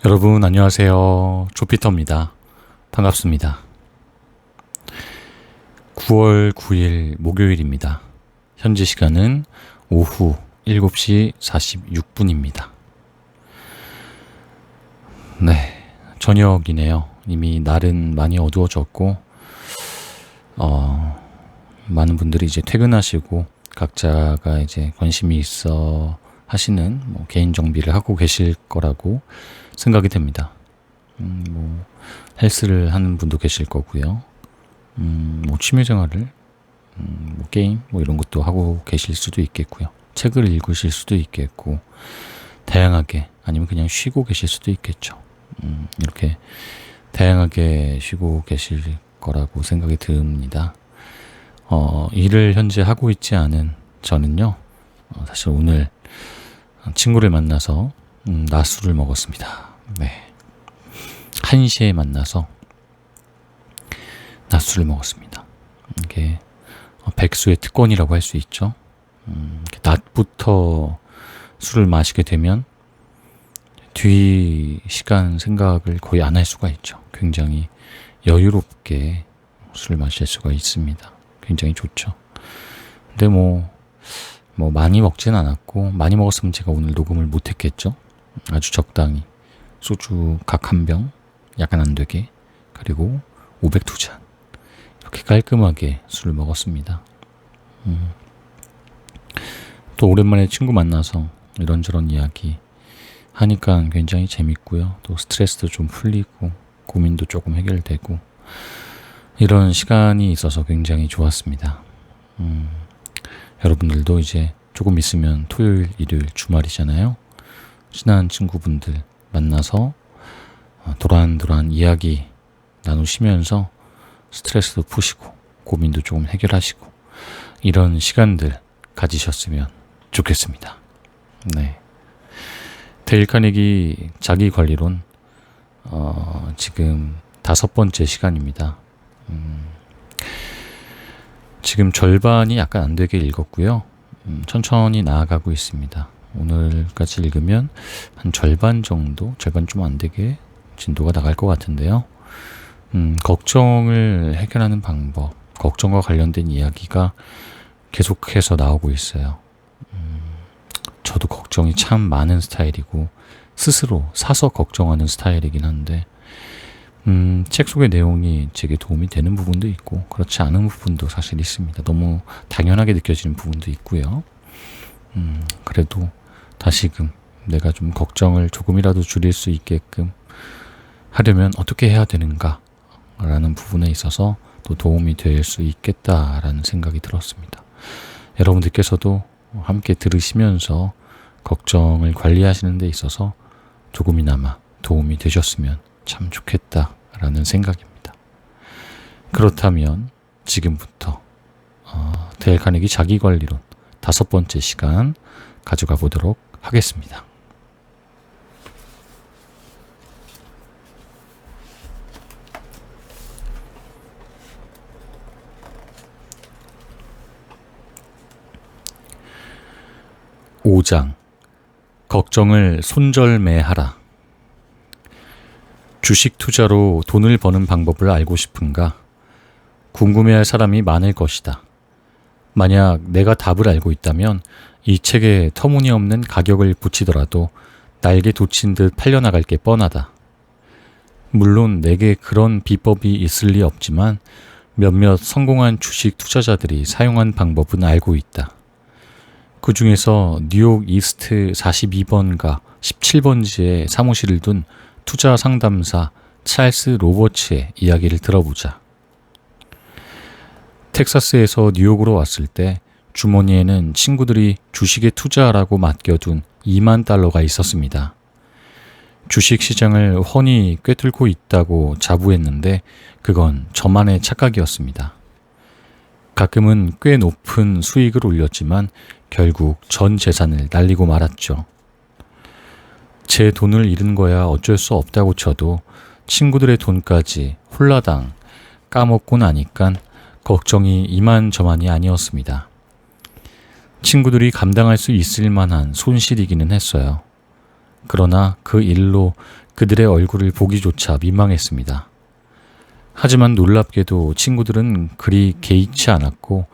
여러분 안녕하세요. 조피터입니다. 반갑습니다. 9월 9일 목요일입니다. 현재 시간은 오후 7시 46분입니다. 네, 저녁이네요. 이미 날은 많이 어두워졌고 많은 분들이 이제 퇴근하시고 각자가 이제 관심이 있어 하시는 개인 정비를 하고 계실 거라고 생각이 됩니다. 헬스를 하는 분도 계실 거고요. 취미생활을, 게임, 이런 것도 하고 계실 수도 있겠고요. 책을 읽으실 수도 있겠고, 다양하게, 아니면 그냥 쉬고 계실 수도 있겠죠. 이렇게 다양하게 쉬고 계실 거라고 생각이 듭니다. 일을 현재 하고 있지 않은 저는요, 사실 오늘 친구를 만나서 낮술을 먹었습니다. 네. 1시에 만나서 낮술을 먹었습니다. 이게 백수의 특권이라고 할 수 있죠. 낮부터 술을 마시게 되면 뒤 시간 생각을 거의 안 할 수가 있죠. 굉장히 여유롭게 술을 마실 수가 있습니다. 굉장히 좋죠. 근데 많이 먹진 않았고, 많이 먹었으면 제가 오늘 녹음을 못 했겠죠. 아주 적당히 소주 각 한 병, 약간 안 되게, 그리고 502잔 이렇게 깔끔하게 술을 먹었습니다. 또 오랜만에 친구 만나서 이런저런 이야기 하니까 굉장히 재밌고요. 또 스트레스도 좀 풀리고 고민도 조금 해결되고 이런 시간이 있어서 굉장히 좋았습니다. 여러분들도 이제 조금 있으면 토요일, 일요일 주말이잖아요. 친한 친구분들 만나서 도란도란 이야기 나누시면서 스트레스도 푸시고 고민도 조금 해결하시고 이런 시간들 가지셨으면 좋겠습니다. 네. 데일 카네기 자기관리론 지금 5번째 시간입니다. 지금 절반이 약간 안 되게 읽었고요. 천천히 나아가고 있습니다. 오늘까지 읽으면 한 절반 정도, 절반 좀 안 되게 진도가 나갈 것 같은데요. 걱정을 해결하는 방법, 걱정과 관련된 이야기가 계속해서 나오고 있어요. 저도 걱정이 참 많은 스타일이고 스스로 사서 걱정하는 스타일이긴 한데 책 속의 내용이 제게 도움이 되는 부분도 있고 그렇지 않은 부분도 사실 있습니다. 너무 당연하게 느껴지는 부분도 있고요. 그래도 다시금 내가 좀 걱정을 조금이라도 줄일 수 있게끔 하려면 어떻게 해야 되는가 라는 부분에 있어서 또 도움이 될 수 있겠다라는 생각이 들었습니다. 여러분들께서도 함께 들으시면서 걱정을 관리하시는 데 있어서 조금이나마 도움이 되셨으면 참 좋겠다라는 생각입니다. 그렇다면 지금부터 데일 카네기 자기관리론 5번째 시간 가져가 보도록 하겠습니다. (5장) 걱정을 손절매하라. 주식 투자로 돈을 버는 방법을 알고 싶은가? 궁금해할 사람이 많을 것이다. 만약 내가 답을 알고 있다면 이 책에 터무니없는 가격을 붙이더라도 날개 돋친 듯 팔려나갈 게 뻔하다. 물론 내게 그런 비법이 있을 리 없지만 몇몇 성공한 주식 투자자들이 사용한 방법은 알고 있다. 그 중에서 뉴욕 이스트 42번가 17번지에 사무실을 둔 투자 상담사 찰스 로버츠의 이야기를 들어보자. 텍사스에서 뉴욕으로 왔을 때 주머니에는 친구들이 주식에 투자하라고 맡겨둔 $20,000가 있었습니다. 주식 시장을 훤히 꿰뚫고 있다고 자부했는데 그건 저만의 착각이었습니다. 가끔은 꽤 높은 수익을 올렸지만 결국 전 재산을 날리고 말았죠. 제 돈을 잃은 거야 어쩔 수 없다고 쳐도 친구들의 돈까지 홀라당 까먹고 나니깐 걱정이 이만저만이 아니었습니다. 친구들이 감당할 수 있을 만한 손실이기는 했어요. 그러나 그 일로 그들의 얼굴을 보기조차 민망했습니다. 하지만 놀랍게도 친구들은 그리 개의치 않았고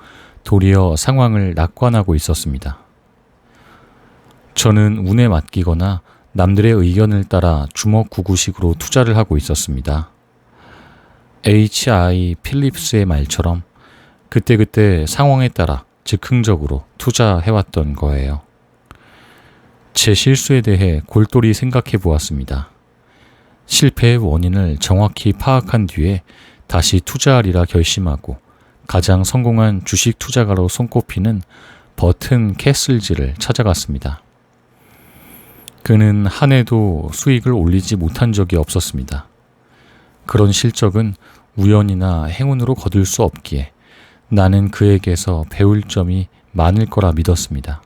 도리어 상황을 낙관하고 있었습니다. 저는 운에 맡기거나 남들의 의견을 따라 주먹구구식으로 투자를 하고 있었습니다. H.I. 필립스의 말처럼 그때그때 상황에 따라 즉흥적으로 투자해왔던 거예요. 제 실수에 대해 골똘히 생각해 보았습니다. 실패의 원인을 정확히 파악한 뒤에 다시 투자하리라 결심하고 가장 성공한 주식 투자가로 손꼽히는 버튼 캐슬즈를 찾아갔습니다. 그는 한 해도 수익을 올리지 못한 적이 없었습니다. 그런 실적은 우연이나 행운으로 거둘 수 없기에 나는 그에게서 배울 점이 많을 거라 믿었습니다.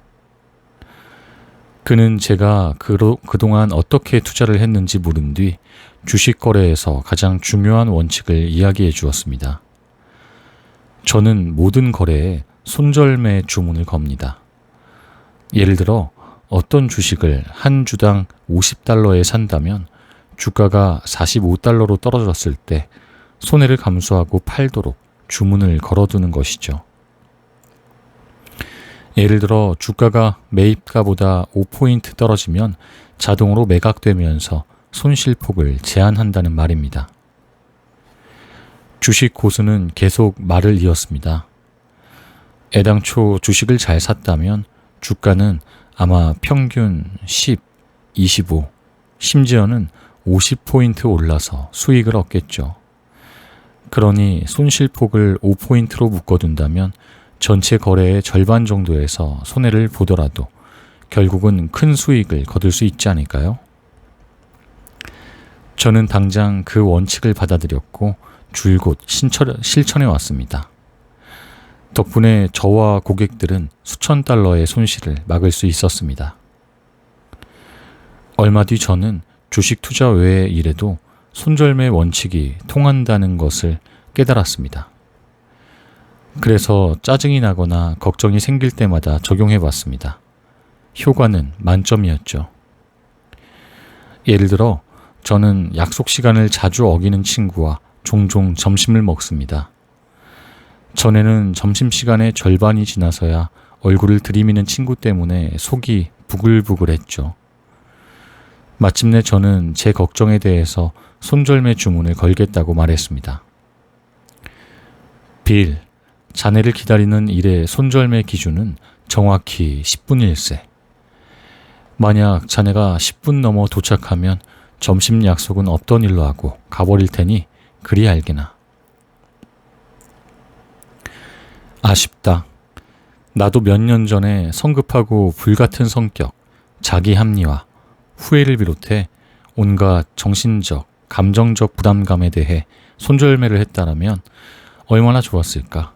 그는 제가 그동안 어떻게 투자를 했는지 물은 뒤 주식 거래에서 가장 중요한 원칙을 이야기해 주었습니다. 저는 모든 거래에 손절매 주문을 겁니다. 예를 들어 어떤 주식을 한 주당 $50에 산다면 주가가 $45로 떨어졌을 때 손해를 감수하고 팔도록 주문을 걸어두는 것이죠. 예를 들어 주가가 매입가보다 5포인트 떨어지면 자동으로 매각되면서 손실폭을 제한한다는 말입니다. 주식 고수는 계속 말을 이었습니다. 애당초 주식을 잘 샀다면 주가는 아마 평균 10, 25, 심지어는 50포인트 올라서 수익을 얻겠죠. 그러니 손실폭을 5포인트로 묶어둔다면 전체 거래의 절반 정도에서 손해를 보더라도 결국은 큰 수익을 거둘 수 있지 않을까요? 저는 당장 그 원칙을 받아들였고 줄곧 실천해 왔습니다. 덕분에 저와 고객들은 수천 달러의 손실을 막을 수 있었습니다. 얼마 뒤 저는 주식 투자 외의 일에도 손절매 원칙이 통한다는 것을 깨달았습니다. 그래서 짜증이 나거나 걱정이 생길 때마다 적용해 봤습니다. 효과는 만점이었죠. 예를 들어 저는 약속 시간을 자주 어기는 친구와 종종 점심을 먹습니다. 전에는 점심시간의 절반이 지나서야 얼굴을 들이미는 친구 때문에 속이 부글부글했죠. 마침내 저는 제 걱정에 대해서 손절매 주문을 걸겠다고 말했습니다. 빌, 자네를 기다리는 일의 손절매 기준은 정확히 10분일세. 만약 자네가 10분 넘어 도착하면 점심 약속은 없던 일로 하고 가버릴 테니 그리 알게나. 아쉽다. 나도 몇 년 전에 성급하고 불같은 성격, 자기 합리화, 후회를 비롯해 온갖 정신적, 감정적 부담감에 대해 손절매를 했다라면 얼마나 좋았을까.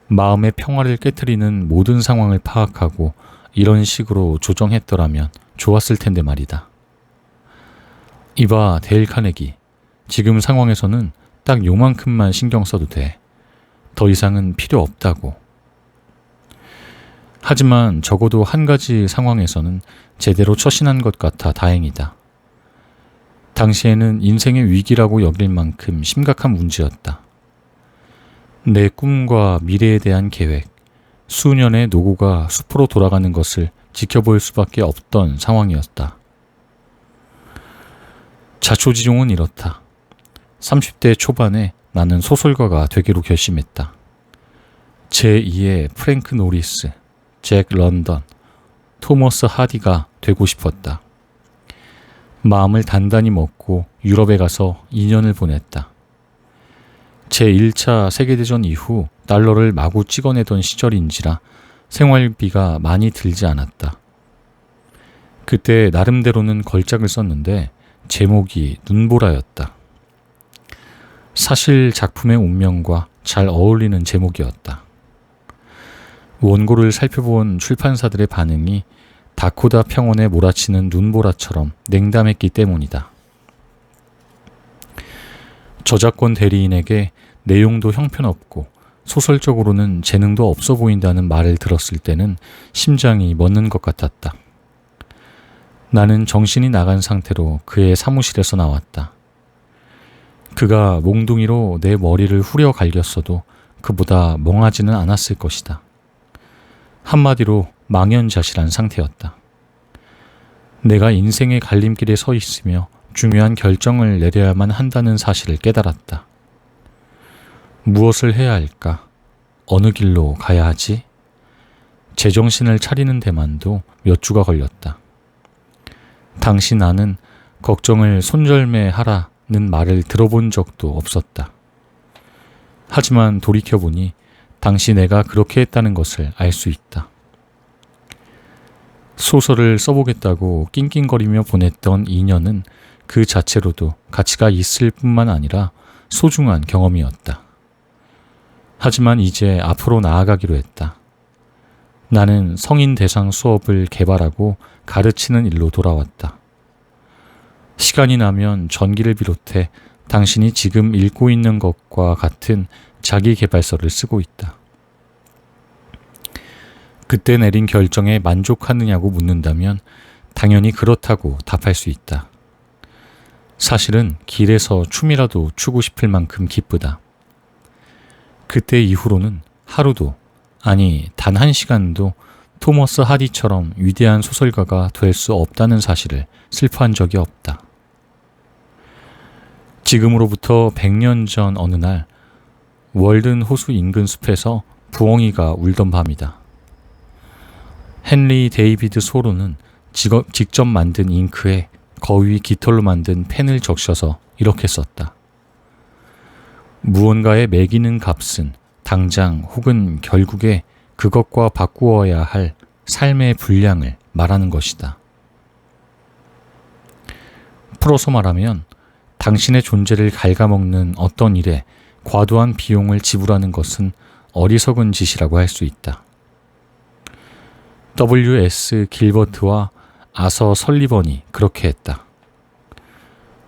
마음의 평화를 깨트리는 모든 상황을 파악하고 이런 식으로 조정했더라면 좋았을 텐데 말이다. 이봐, 데일 카네기. 지금 상황에서는 딱 요만큼만 신경 써도 돼. 더 이상은 필요 없다고. 하지만 적어도 한 가지 상황에서는 제대로 처신한 것 같아 다행이다. 당시에는 인생의 위기라고 여길 만큼 심각한 문제였다. 내 꿈과 미래에 대한 계획, 수년의 노고가 숲으로 돌아가는 것을 지켜볼 수밖에 없던 상황이었다. 자초지종은 이렇다. 30대 초반에 나는 소설가가 되기로 결심했다. 제2의 프랭크 노리스, 잭 런던, 토머스 하디가 되고 싶었다. 마음을 단단히 먹고 유럽에 가서 2년을 보냈다. 제1차 세계대전 이후 달러를 마구 찍어내던 시절인지라 생활비가 많이 들지 않았다. 그때 나름대로는 걸작을 썼는데 제목이 눈보라였다. 사실 작품의 운명과 잘 어울리는 제목이었다. 원고를 살펴본 출판사들의 반응이 다코다 평원에 몰아치는 눈보라처럼 냉담했기 때문이다. 저작권 대리인에게 내용도 형편없고 소설적으로는 재능도 없어 보인다는 말을 들었을 때는 심장이 멎는 것 같았다. 나는 정신이 나간 상태로 그의 사무실에서 나왔다. 그가 몽둥이로 내 머리를 후려 갈겼어도 그보다 멍하지는 않았을 것이다. 한마디로 망연자실한 상태였다. 내가 인생의 갈림길에 서 있으며 중요한 결정을 내려야만 한다는 사실을 깨달았다. 무엇을 해야 할까? 어느 길로 가야 하지? 제정신을 차리는 데만도 몇 주가 걸렸다. 당시 나는 걱정을 손절매하라는 말을 들어본 적도 없었다. 하지만 돌이켜보니 당시 내가 그렇게 했다는 것을 알 수 있다. 소설을 써보겠다고 낑낑거리며 보냈던 2년은 그 자체로도 가치가 있을 뿐만 아니라 소중한 경험이었다. 하지만 이제 앞으로 나아가기로 했다. 나는 성인 대상 수업을 개발하고 가르치는 일로 돌아왔다. 시간이 나면 전기를 비롯해 당신이 지금 읽고 있는 것과 같은 자기계발서를 쓰고 있다. 그때 내린 결정에 만족하느냐고 묻는다면 당연히 그렇다고 답할 수 있다. 사실은 길에서 춤이라도 추고 싶을 만큼 기쁘다. 그때 이후로는 하루도, 아니 단 한 시간도 토머스 하디처럼 위대한 소설가가 될 수 없다는 사실을 슬퍼한 적이 없다. 지금으로부터 100년 전 어느 날 월든 호수 인근 숲에서 부엉이가 울던 밤이다. 헨리 데이비드 소로는 직접 만든 잉크에 거위 깃털로 만든 펜을 적셔서 이렇게 썼다. 무언가에 매기는 값은 당장 혹은 결국에 그것과 바꾸어야 할 삶의 분량을 말하는 것이다. 풀어서 말하면 당신의 존재를 갉아먹는 어떤 일에 과도한 비용을 지불하는 것은 어리석은 짓이라고 할 수 있다. W.S. 길버트와 아서 설리번이 그렇게 했다.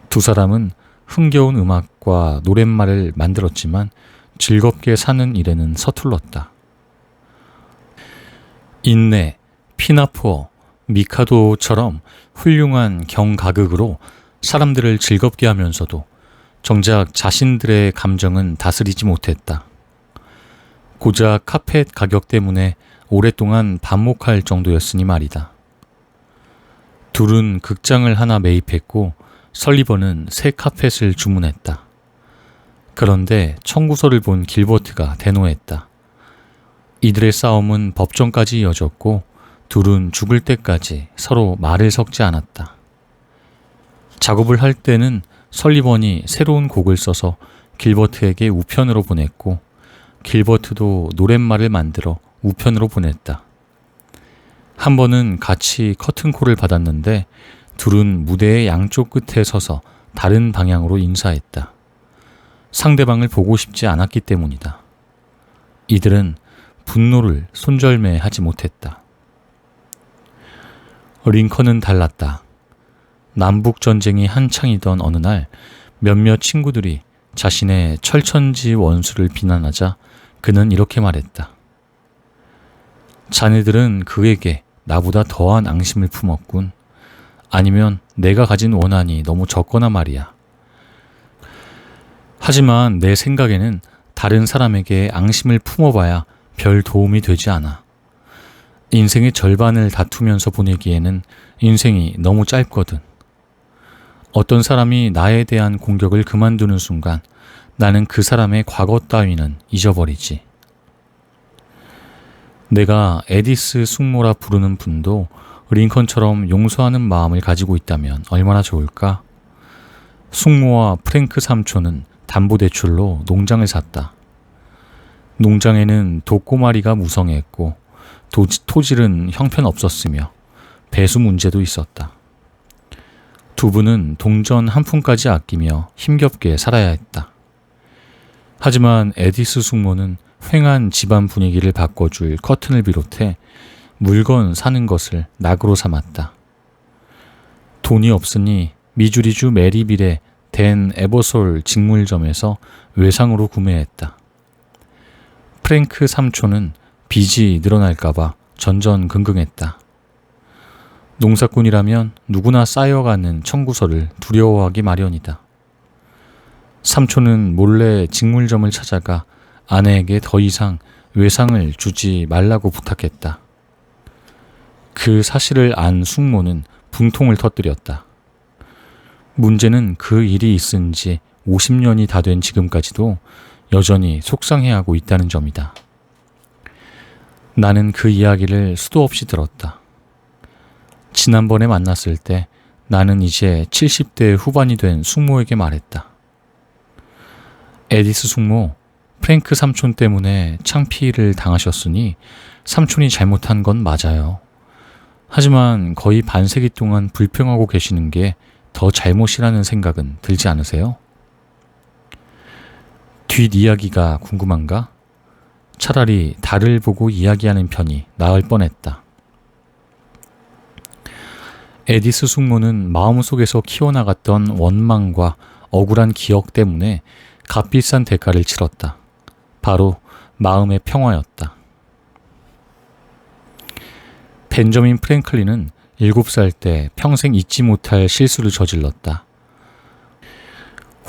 두 사람은 흥겨운 음악과 노랫말을 만들었지만 즐겁게 사는 일에는 서툴렀다. 인내, 피나푸어, 미카도처럼 훌륭한 경가극으로 사람들을 즐겁게 하면서도 정작 자신들의 감정은 다스리지 못했다. 고작 카펫 가격 때문에 오랫동안 반목할 정도였으니 말이다. 둘은 극장을 하나 매입했고 설리번은 새 카펫을 주문했다. 그런데 청구서를 본 길버트가 대노했다. 이들의 싸움은 법정까지 이어졌고 둘은 죽을 때까지 서로 말을 섞지 않았다. 작업을 할 때는 설리번이 새로운 곡을 써서 길버트에게 우편으로 보냈고 길버트도 노랫말을 만들어 우편으로 보냈다. 한 번은 같이 커튼콜을 받았는데 둘은 무대의 양쪽 끝에 서서 다른 방향으로 인사했다. 상대방을 보고 싶지 않았기 때문이다. 이들은 분노를 손절매하지 못했다. 링컨은 달랐다. 남북전쟁이 한창이던 어느 날 몇몇 친구들이 자신의 철천지 원수를 비난하자 그는 이렇게 말했다. 자네들은 그에게 나보다 더한 앙심을 품었군. 아니면 내가 가진 원한이 너무 적거나 말이야. 하지만 내 생각에는 다른 사람에게 앙심을 품어봐야 별 도움이 되지 않아. 인생의 절반을 다투면서 보내기에는 인생이 너무 짧거든. 어떤 사람이 나에 대한 공격을 그만두는 순간 나는 그 사람의 과거 따위는 잊어버리지. 내가 에디스 숙모라 부르는 분도 링컨처럼 용서하는 마음을 가지고 있다면 얼마나 좋을까? 숙모와 프랭크 삼촌은 담보대출로 농장을 샀다. 농장에는 독고마리가 무성했고 토질은 형편없었으며 배수 문제도 있었다. 두 분은 동전 한 푼까지 아끼며 힘겹게 살아야 했다. 하지만 에디스 숙모는 휑한 집안 분위기를 바꿔줄 커튼을 비롯해 물건 사는 것을 낙으로 삼았다. 돈이 없으니 미주리주 메리빌의 댄 에버솔 직물점에서 외상으로 구매했다. 프랭크 삼촌은 빚이 늘어날까봐 전전긍긍했다. 농사꾼이라면 누구나 쌓여가는 청구서를 두려워하기 마련이다. 삼촌은 몰래 직물점을 찾아가 아내에게 더 이상 외상을 주지 말라고 부탁했다. 그 사실을 안 숙모는 분통을 터뜨렸다. 문제는 그 일이 있은 지 50년이 다 된 지금까지도 여전히 속상해하고 있다는 점이다. 나는 그 이야기를 수도 없이 들었다. 지난번에 만났을 때 나는 이제 70대 후반이 된 숙모에게 말했다. 에디스 숙모, 프랭크 삼촌 때문에 창피를 당하셨으니 삼촌이 잘못한 건 맞아요. 하지만 거의 반세기 동안 불평하고 계시는 게 더 잘못이라는 생각은 들지 않으세요? 뒷이야기가 궁금한가? 차라리 달을 보고 이야기하는 편이 나을 뻔했다. 에디스 숙모는 마음속에서 키워나갔던 원망과 억울한 기억 때문에 값비싼 대가를 치렀다. 바로 마음의 평화였다. 벤저민 프랭클린은 7살 때 평생 잊지 못할 실수를 저질렀다.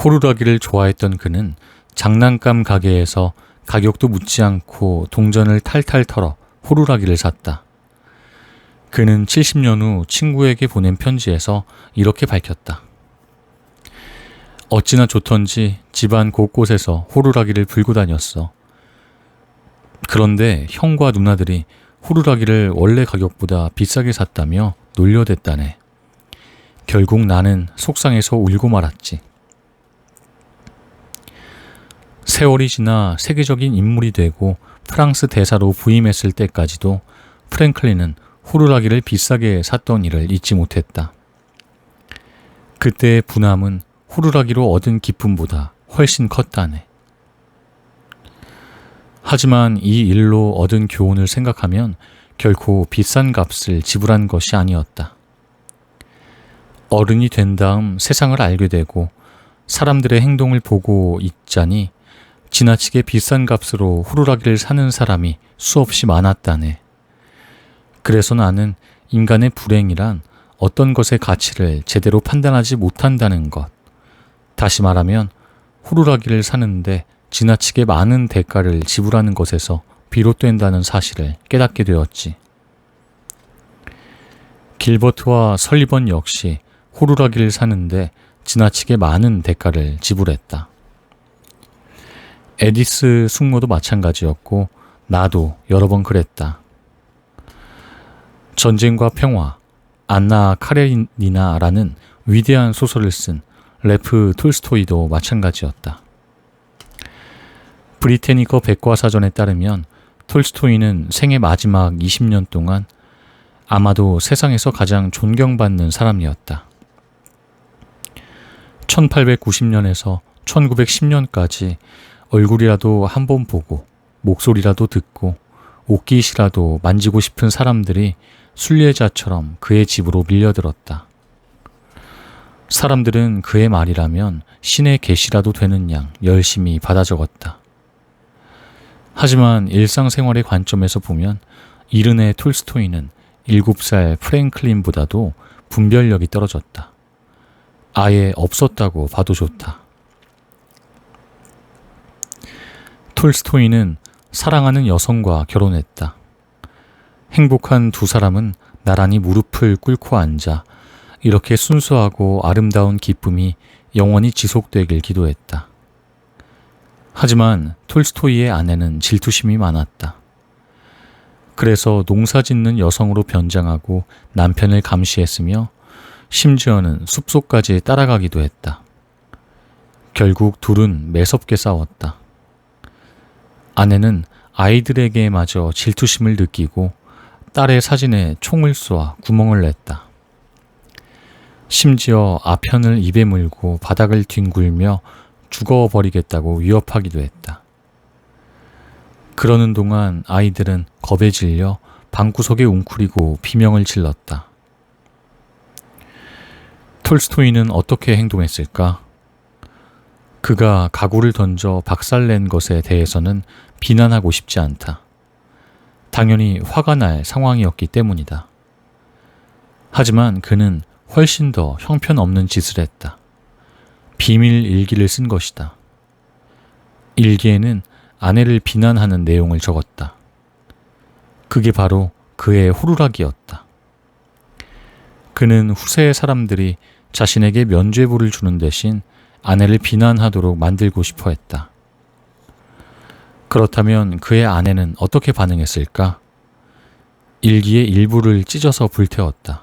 호루라기를 좋아했던 그는 장난감 가게에서 가격도 묻지 않고 동전을 탈탈 털어 호루라기를 샀다. 그는 70년 후 친구에게 보낸 편지에서 이렇게 밝혔다. 어찌나 좋던지 집안 곳곳에서 호루라기를 불고 다녔어. 그런데 형과 누나들이 호루라기를 원래 가격보다 비싸게 샀다며 놀려댔다네. 결국 나는 속상해서 울고 말았지. 세월이 지나 세계적인 인물이 되고 프랑스 대사로 부임했을 때까지도 프랭클린은 호루라기를 비싸게 샀던 일을 잊지 못했다. 그때의 분함은 호루라기로 얻은 기쁨보다 훨씬 컸다네. 하지만 이 일로 얻은 교훈을 생각하면 결코 비싼 값을 지불한 것이 아니었다. 어른이 된 다음 세상을 알게 되고 사람들의 행동을 보고 있자니 지나치게 비싼 값으로 호루라기를 사는 사람이 수없이 많았다네. 그래서 나는 인간의 불행이란 어떤 것의 가치를 제대로 판단하지 못한다는 것. 다시 말하면 호루라기를 사는데 지나치게 많은 대가를 지불하는 것에서 비롯된다는 사실을 깨닫게 되었지. 길버트와 설리번 역시 호루라기를 사는데 지나치게 많은 대가를 지불했다. 에디스 숙모도 마찬가지였고 나도 여러 번 그랬다. 전쟁과 평화, 안나 카레니나라는 위대한 소설을 쓴 레프 톨스토이도 마찬가지였다. 브리테니커 백과사전에 따르면 톨스토이는 생애 마지막 20년 동안 아마도 세상에서 가장 존경받는 사람이었다. 1890년에서 1910년까지 얼굴이라도 한 번 보고 목소리라도 듣고 옷깃이라도 만지고 싶은 사람들이 순례자처럼 그의 집으로 밀려들었다. 사람들은 그의 말이라면 신의 계시라도 되는 양 열심히 받아 적었다. 하지만 일상생활의 관점에서 보면 이른의 톨스토이는 7살 프랭클린보다도 분별력이 떨어졌다. 아예 없었다고 봐도 좋다. 톨스토이는 사랑하는 여성과 결혼했다. 행복한 두 사람은 나란히 무릎을 꿇고 앉아 이렇게 순수하고 아름다운 기쁨이 영원히 지속되길 기도했다. 하지만 톨스토이의 아내는 질투심이 많았다. 그래서 농사짓는 여성으로 변장하고 남편을 감시했으며 심지어는 숲속까지 따라가기도 했다. 결국 둘은 매섭게 싸웠다. 아내는 아이들에게마저 질투심을 느끼고 딸의 사진에 총을 쏘아 구멍을 냈다. 심지어 아편을 입에 물고 바닥을 뒹굴며 죽어버리겠다고 위협하기도 했다. 그러는 동안 아이들은 겁에 질려 방구석에 웅크리고 비명을 질렀다. 톨스토이는 어떻게 행동했을까? 그가 가구를 던져 박살낸 것에 대해서는 비난하고 싶지 않다. 당연히 화가 날 상황이었기 때문이다. 하지만 그는 훨씬 더 형편없는 짓을 했다. 비밀 일기를 쓴 것이다. 일기에는 아내를 비난하는 내용을 적었다. 그게 바로 그의 호루라기였다. 그는 후세의 사람들이 자신에게 면죄부를 주는 대신 아내를 비난하도록 만들고 싶어 했다. 그렇다면 그의 아내는 어떻게 반응했을까? 일기의 일부를 찢어서 불태웠다.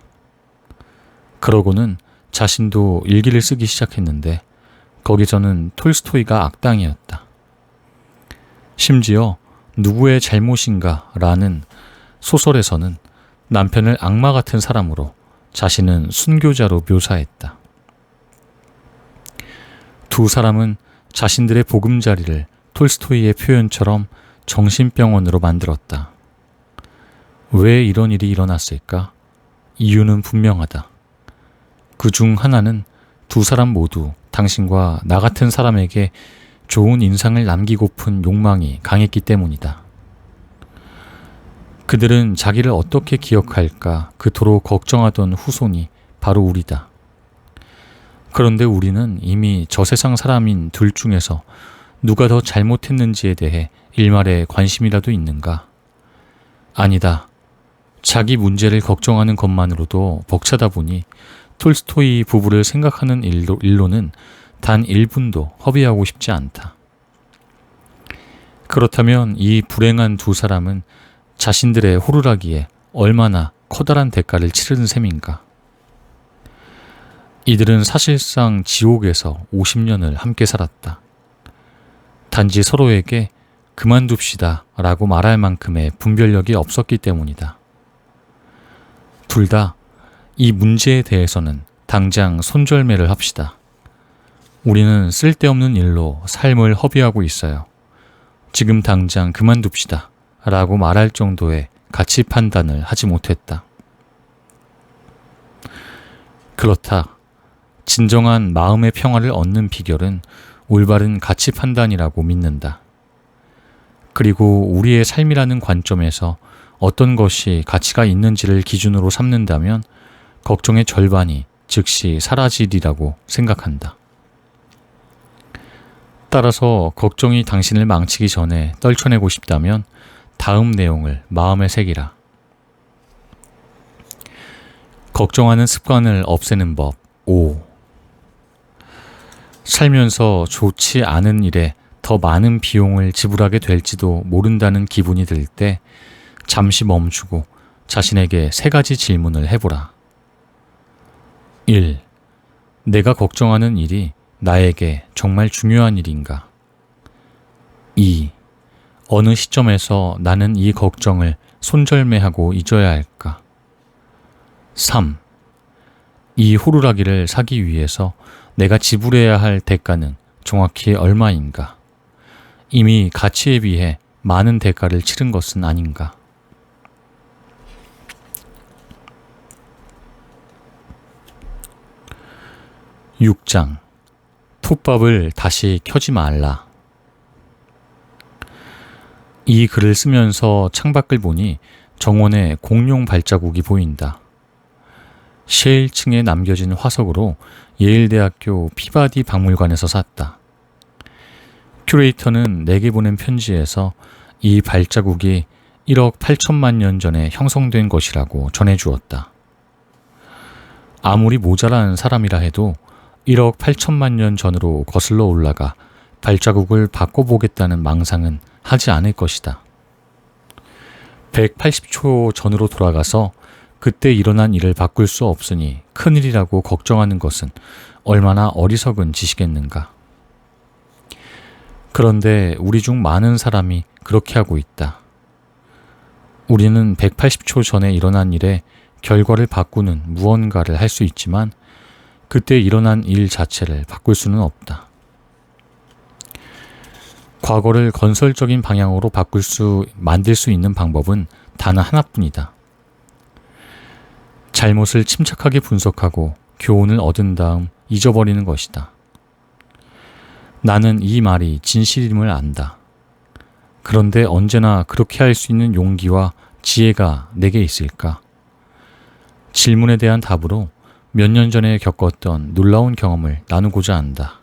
그러고는 자신도 일기를 쓰기 시작했는데 거기서는 톨스토이가 악당이었다. 심지어 누구의 잘못인가 라는 소설에서는 남편을 악마 같은 사람으로 자신은 순교자로 묘사했다. 두 사람은 자신들의 보금자리를 톨스토이의 표현처럼 정신병원으로 만들었다. 왜 이런 일이 일어났을까? 이유는 분명하다. 그 중 하나는 두 사람 모두 당신과 나 같은 사람에게 좋은 인상을 남기고픈 욕망이 강했기 때문이다. 그들은 자기를 어떻게 기억할까 그토록 걱정하던 후손이 바로 우리다. 그런데 우리는 이미 저 세상 사람인 둘 중에서 누가 더 잘못했는지에 대해 일말의 관심이라도 있는가? 아니다. 자기 문제를 걱정하는 것만으로도 벅차다 보니 톨스토이 부부를 생각하는 일로는 단 1분도 허비하고 싶지 않다. 그렇다면 이 불행한 두 사람은 자신들의 호루라기에 얼마나 커다란 대가를 치르는 셈인가? 이들은 사실상 지옥에서 50년을 함께 살았다. 단지 서로에게 그만둡시다 라고 말할 만큼의 분별력이 없었기 때문이다. 둘 다 이 문제에 대해서는 당장 손절매를 합시다. 우리는 쓸데없는 일로 삶을 허비하고 있어요. 지금 당장 그만둡시다 라고 말할 정도의 가치 판단을 하지 못했다. 그렇다. 진정한 마음의 평화를 얻는 비결은 올바른 가치 판단이라고 믿는다. 그리고 우리의 삶이라는 관점에서 어떤 것이 가치가 있는지를 기준으로 삼는다면 걱정의 절반이 즉시 사라지리라고 생각한다. 따라서 걱정이 당신을 망치기 전에 떨쳐내고 싶다면 다음 내용을 마음에 새기라. 걱정하는 습관을 없애는 법 5. 살면서 좋지 않은 일에 더 많은 비용을 지불하게 될지도 모른다는 기분이 들 때 잠시 멈추고 자신에게 3가지 질문을 해보라. 1. 내가 걱정하는 일이 나에게 정말 중요한 일인가? 2. 어느 시점에서 나는 이 걱정을 손절매하고 잊어야 할까? 3. 이 호루라기를 사기 위해서 내가 지불해야 할 대가는 정확히 얼마인가? 이미 가치에 비해 많은 대가를 치른 것은 아닌가? 6장. 톱밥을 다시 켜지 말라. 이 글을 쓰면서 창밖을 보니 정원에 공룡 발자국이 보인다. 셰일층에 남겨진 화석으로 예일대학교 피바디 박물관에서 샀다. 큐레이터는 내게 보낸 편지에서 이 발자국이 1억 8천만 년 전에 형성된 것이라고 전해주었다. 아무리 모자란 사람이라 해도 1억 8천만 년 전으로 거슬러 올라가 발자국을 바꿔보겠다는 망상은 하지 않을 것이다. 180초 전으로 돌아가서 그때 일어난 일을 바꿀 수 없으니 큰일이라고 걱정하는 것은 얼마나 어리석은 짓이겠는가. 그런데 우리 중 많은 사람이 그렇게 하고 있다. 우리는 180초 전에 일어난 일에 결과를 바꾸는 무언가를 할 수 있지만 그때 일어난 일 자체를 바꿀 수는 없다. 과거를 건설적인 방향으로 만들 수 있는 방법은 단 하나뿐이다. 잘못을 침착하게 분석하고 교훈을 얻은 다음 잊어버리는 것이다. 나는 이 말이 진실임을 안다. 그런데 언제나 그렇게 할 수 있는 용기와 지혜가 내게 있을까? 질문에 대한 답으로 몇 년 전에 겪었던 놀라운 경험을 나누고자 한다.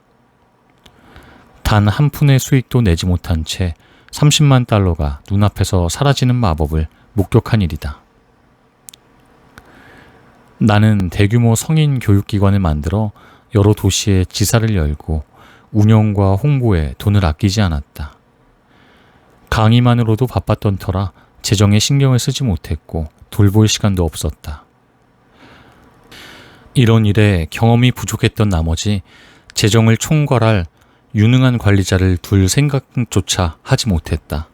단 한 푼의 수익도 내지 못한 채 30만 달러가 눈앞에서 사라지는 마법을 목격한 일이다. 나는 대규모 성인 교육기관을 만들어 여러 도시에 지사를 열고 운영과 홍보에 돈을 아끼지 않았다. 강의만으로도 바빴던 터라 재정에 신경을 쓰지 못했고 돌볼 시간도 없었다. 이런 일에 경험이 부족했던 나머지 재정을 총괄할 유능한 관리자를 둘 생각조차 하지 못했다.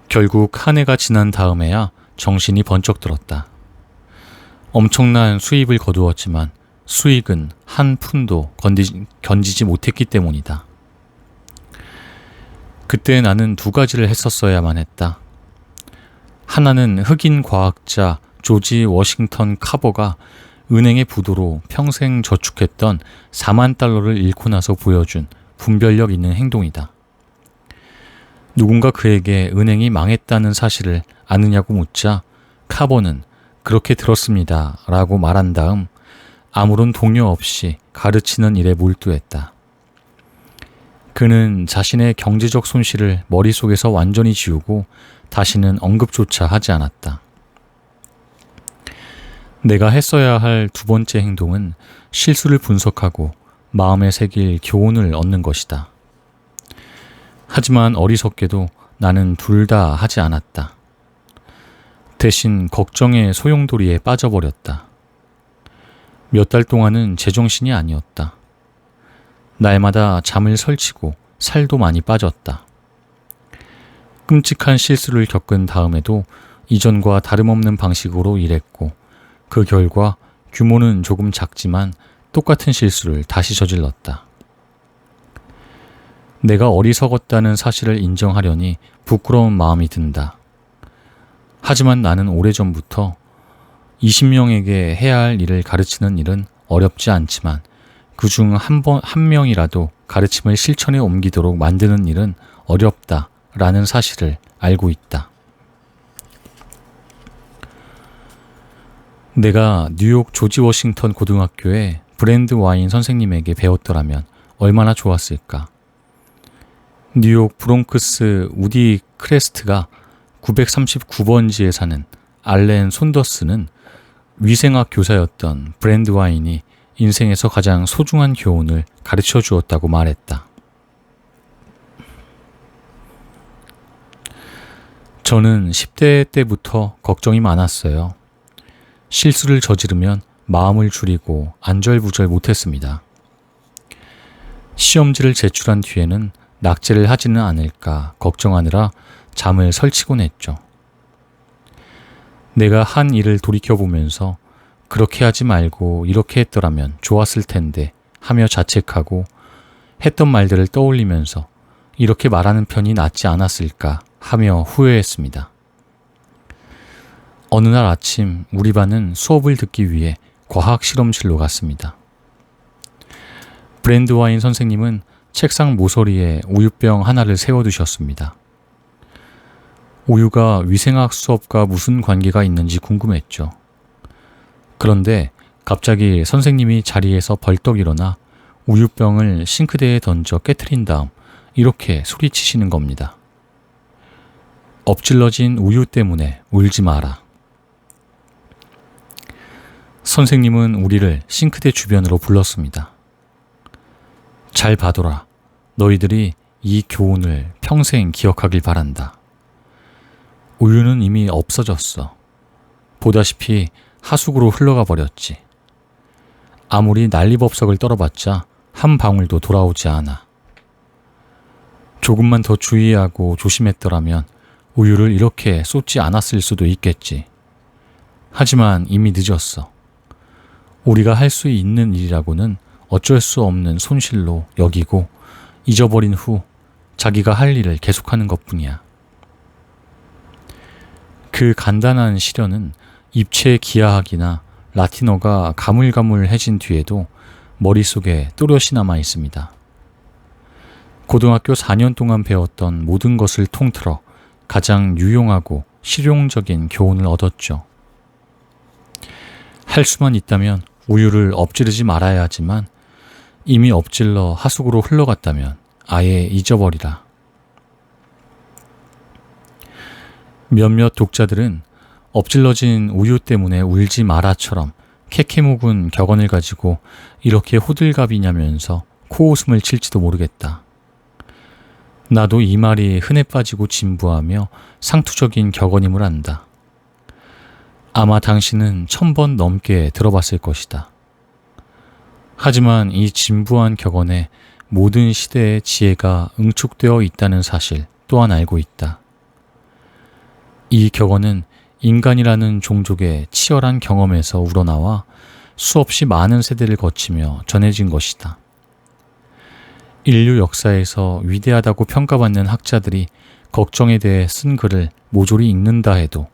결국 한 해가 지난 다음에야 정신이 번쩍 들었다. 엄청난 수입을 거두었지만 수익은 한 푼도 견디지 못했기 때문이다. 그때 나는 두 가지를 했었어야만 했다. 하나는 흑인 과학자 조지 워싱턴 카버가 은행의 부도로 평생 저축했던 4만 달러를 잃고 나서 보여준 분별력 있는 행동이다. 누군가 그에게 은행이 망했다는 사실을 아느냐고 묻자 카버는 그렇게 들었습니다 라고 말한 다음 아무런 동요 없이 가르치는 일에 몰두했다. 그는 자신의 경제적 손실을 머릿속에서 완전히 지우고 다시는 언급조차 하지 않았다. 내가 했어야 할 두 번째 행동은 실수를 분석하고 마음에 새길 교훈을 얻는 것이다. 하지만 어리석게도 나는 둘 다 하지 않았다. 대신 걱정의 소용돌이에 빠져버렸다. 몇 달 동안은 제정신이 아니었다. 날마다 잠을 설치고 살도 많이 빠졌다. 끔찍한 실수를 겪은 다음에도 이전과 다름없는 방식으로 일했고 그 결과 규모는 조금 작지만 똑같은 실수를 다시 저질렀다. 내가 어리석었다는 사실을 인정하려니 부끄러운 마음이 든다. 하지만 나는 오래전부터 20명에게 해야 할 일을 가르치는 일은 어렵지 않지만 그중 한 명이라도 가르침을 실천에 옮기도록 만드는 일은 어렵다라는 사실을 알고 있다. 내가 뉴욕 조지 워싱턴 고등학교의 브랜드 와인 선생님에게 배웠더라면 얼마나 좋았을까. 뉴욕 브롱크스 우디 크레스트가 939번지에 사는 알렌 손더스는 위생학 교사였던 브랜드 와인이 인생에서 가장 소중한 교훈을 가르쳐 주었다고 말했다. 저는 10대 때부터 걱정이 많았어요. 실수를 저지르면 마음을 줄이고 안절부절 못했습니다. 시험지를 제출한 뒤에는 낙제를 하지는 않을까 걱정하느라 잠을 설치곤 했죠. 내가 한 일을 돌이켜보면서 그렇게 하지 말고 이렇게 했더라면 좋았을 텐데 하며 자책하고 했던 말들을 떠올리면서 이렇게 말하는 편이 낫지 않았을까 하며 후회했습니다. 어느 날 아침 우리 반은 수업을 듣기 위해 과학 실험실로 갔습니다. 브랜드 와인 선생님은 책상 모서리에 우유병 하나를 세워두셨습니다. 우유가 위생학 수업과 무슨 관계가 있는지 궁금했죠. 그런데 갑자기 선생님이 자리에서 벌떡 일어나 우유병을 싱크대에 던져 깨트린 다음 이렇게 소리치시는 겁니다. 엎질러진 우유 때문에 울지 마라. 선생님은 우리를 싱크대 주변으로 불렀습니다. 잘 봐둬라. 너희들이 이 교훈을 평생 기억하길 바란다. 우유는 이미 없어졌어. 보다시피 하수구로 흘러가 버렸지. 아무리 난리법석을 떨어봤자 한 방울도 돌아오지 않아. 조금만 더 주의하고 조심했더라면 우유를 이렇게 쏟지 않았을 수도 있겠지. 하지만 이미 늦었어. 우리가 할 수 있는 일이라고는 어쩔 수 없는 손실로 여기고 잊어버린 후 자기가 할 일을 계속하는 것뿐이야. 그 간단한 시련은 입체 기하학이나 라틴어가 가물가물해진 뒤에도 머릿속에 또렷이 남아 있습니다. 고등학교 4년 동안 배웠던 모든 것을 통틀어 가장 유용하고 실용적인 교훈을 얻었죠. 할 수만 있다면 우유를 엎지르지 말아야 하지만 이미 엎질러 하수구로 흘러갔다면 아예 잊어버리라. 몇몇 독자들은 엎질러진 우유 때문에 울지 마라처럼 캐캐묵은 격언을 가지고 이렇게 호들갑이냐면서 코웃음을 칠지도 모르겠다. 나도 이 말이 흔해 빠지고 진부하며 상투적인 격언임을 안다. 아마 당신은 1000번 넘게 들어봤을 것이다. 하지만 이 진부한 격언에 모든 시대의 지혜가 응축되어 있다는 사실 또한 알고 있다. 이 격언은 인간이라는 종족의 치열한 경험에서 우러나와 수없이 많은 세대를 거치며 전해진 것이다. 인류 역사에서 위대하다고 평가받는 학자들이 걱정에 대해 쓴 글을 모조리 읽는다 해도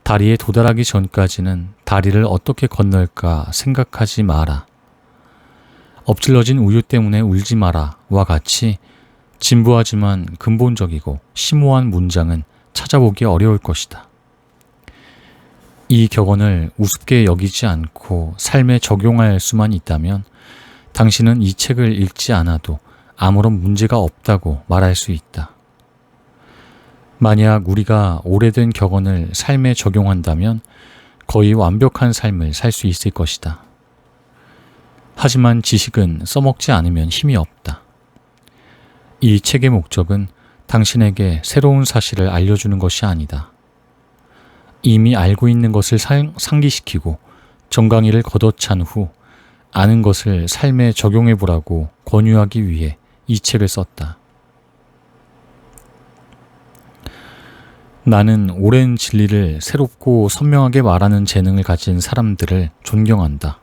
다리에 도달하기 전까지는 다리를 어떻게 건널까 생각하지 마라. 엎질러진 우유 때문에 울지 마라와 같이 진부하지만 근본적이고 심오한 문장은 찾아보기 어려울 것이다. 이 격언을 우습게 여기지 않고 삶에 적용할 수만 있다면 당신은 이 책을 읽지 않아도 아무런 문제가 없다고 말할 수 있다. 만약 우리가 오래된 격언을 삶에 적용한다면 거의 완벽한 삶을 살 수 있을 것이다. 하지만 지식은 써먹지 않으면 힘이 없다. 이 책의 목적은 당신에게 새로운 사실을 알려주는 것이 아니다. 이미 알고 있는 것을 상기시키고 정강이를 걷어찬 후 아는 것을 삶에 적용해보라고 권유하기 위해 이 책을 썼다. 나는 오랜 진리를 새롭고 선명하게 말하는 재능을 가진 사람들을 존경한다.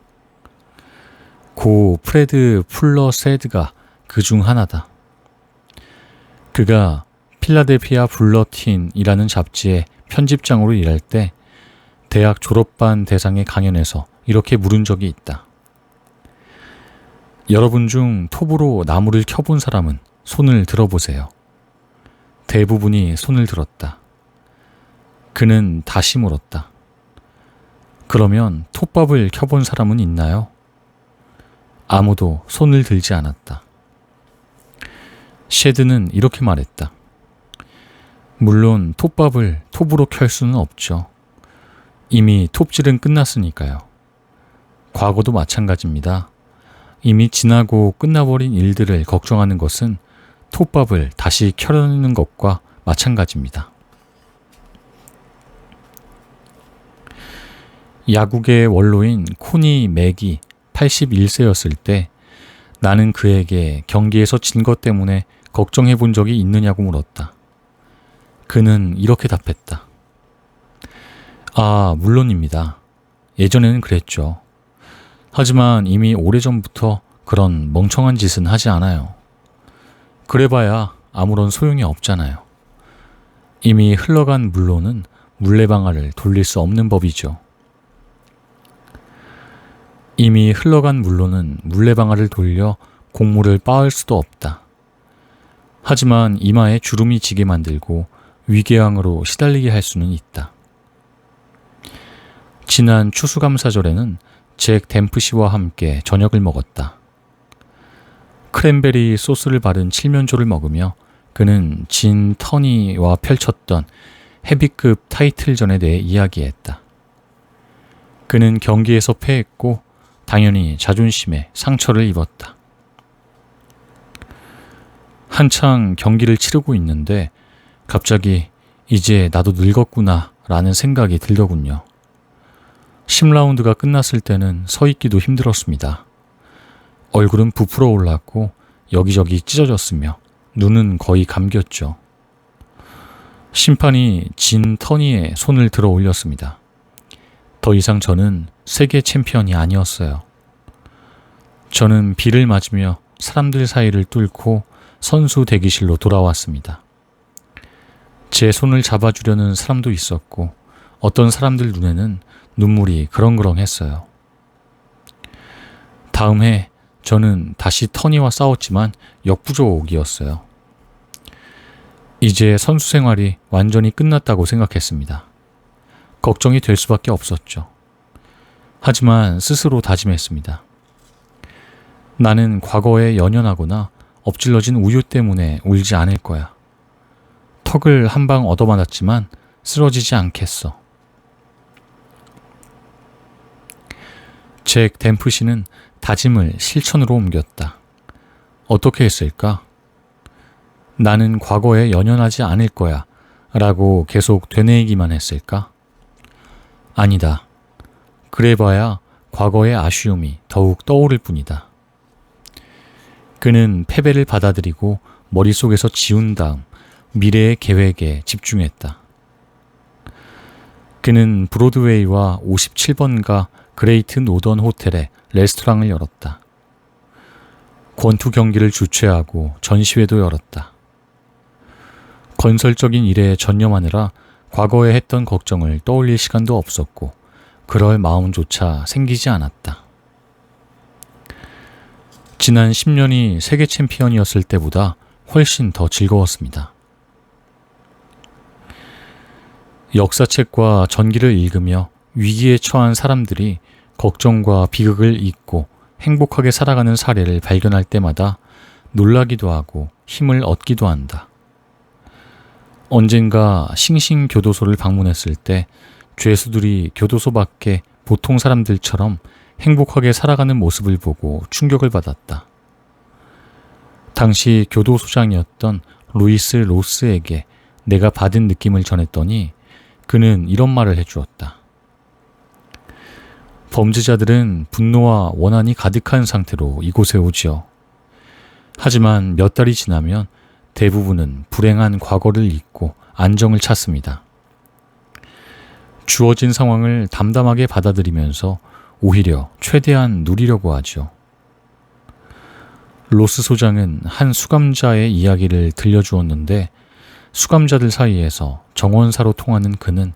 고 프레드 풀러세드가 그 중 하나다. 그가 필라델피아 불러틴이라는 잡지의 편집장으로 일할 때 대학 졸업반 대상의 강연에서 이렇게 물은 적이 있다. 여러분 중 톱으로 나무를 켜본 사람은 손을 들어보세요. 대부분이 손을 들었다. 그는 다시 물었다. 그러면 톱밥을 켜본 사람은 있나요? 아무도 손을 들지 않았다. 셰드는 이렇게 말했다. 물론 톱밥을 톱으로 켤 수는 없죠. 이미 톱질은 끝났으니까요. 과거도 마찬가지입니다. 이미 지나고 끝나버린 일들을 걱정하는 것은 톱밥을 다시 켜려는 것과 마찬가지입니다. 야구계의 원로인 코니 맥이 81세였을 때 나는 그에게 경기에서 진 것 때문에 걱정해 본 적이 있느냐고 물었다. 그는 이렇게 답했다. 아, 물론입니다. 예전에는 그랬죠. 하지만 이미 오래전부터 그런 멍청한 짓은 하지 않아요. 그래봐야 아무런 소용이 없잖아요. 이미 흘러간 물로는 물레방아를 돌릴 수 없는 법이죠. 이미 흘러간 물로는 물레방아를 돌려 곡물을 빻을 수도 없다. 하지만 이마에 주름이 지게 만들고 위궤양으로 시달리게 할 수는 있다. 지난 추수감사절에는 잭 댐프시와 함께 저녁을 먹었다. 크랜베리 소스를 바른 칠면조를 먹으며 그는 진 터니와 펼쳤던 헤비급 타이틀전에 대해 이야기했다. 그는 경기에서 패했고 당연히 자존심에 상처를 입었다. 한창 경기를 치르고 있는데 갑자기 이제 나도 늙었구나 라는 생각이 들더군요. 10라운드가 끝났을 때는 서 있기도 힘들었습니다. 얼굴은 부풀어 올랐고 여기저기 찢어졌으며 눈은 거의 감겼죠. 심판이 진 터니의 손을 들어 올렸습니다. 더 이상 저는 세계 챔피언이 아니었어요. 저는 비를 맞으며 사람들 사이를 뚫고 선수 대기실로 돌아왔습니다. 제 손을 잡아주려는 사람도 있었고 어떤 사람들 눈에는 눈물이 그렁그렁했어요. 다음 해 저는 다시 터니와 싸웠지만 역부족이었어요. 이제 선수 생활이 완전히 끝났다고 생각했습니다. 걱정이 될 수밖에 없었죠. 하지만 스스로 다짐했습니다. 나는 과거에 연연하거나 엎질러진 우유 때문에 울지 않을 거야. 턱을 한 방 얻어맞았지만 쓰러지지 않겠어. 잭 댐프시는 다짐을 실천으로 옮겼다. 어떻게 했을까? 나는 과거에 연연하지 않을 거야 라고 계속 되뇌이기만 했을까? 아니다. 그래봐야 과거의 아쉬움이 더욱 떠오를 뿐이다. 그는 패배를 받아들이고 머릿속에서 지운 다음 미래의 계획에 집중했다. 그는 브로드웨이와 57번가 그레이트 노던 호텔에 레스토랑을 열었다. 권투 경기를 주최하고 전시회도 열었다. 건설적인 일에 전념하느라 과거에 했던 걱정을 떠올릴 시간도 없었고 그럴 마음조차 생기지 않았다. 지난 10년이 세계 챔피언이었을 때보다 훨씬 더 즐거웠습니다. 역사책과 전기를 읽으며 위기에 처한 사람들이 걱정과 비극을 잊고 행복하게 살아가는 사례를 발견할 때마다 놀라기도 하고 힘을 얻기도 한다. 언젠가 싱싱교도소를 방문했을 때 죄수들이 교도소 밖에 보통 사람들처럼 행복하게 살아가는 모습을 보고 충격을 받았다. 당시 교도소장이었던 루이스 로스에게 내가 받은 느낌을 전했더니 그는 이런 말을 해주었다. 범죄자들은 분노와 원한이 가득한 상태로 이곳에 오지요. 하지만 몇 달이 지나면 대부분은 불행한 과거를 잊고 안정을 찾습니다. 주어진 상황을 담담하게 받아들이면서 오히려 최대한 누리려고 하죠. 로스 소장은 한 수감자의 이야기를 들려주었는데 수감자들 사이에서 정원사로 통하는 그는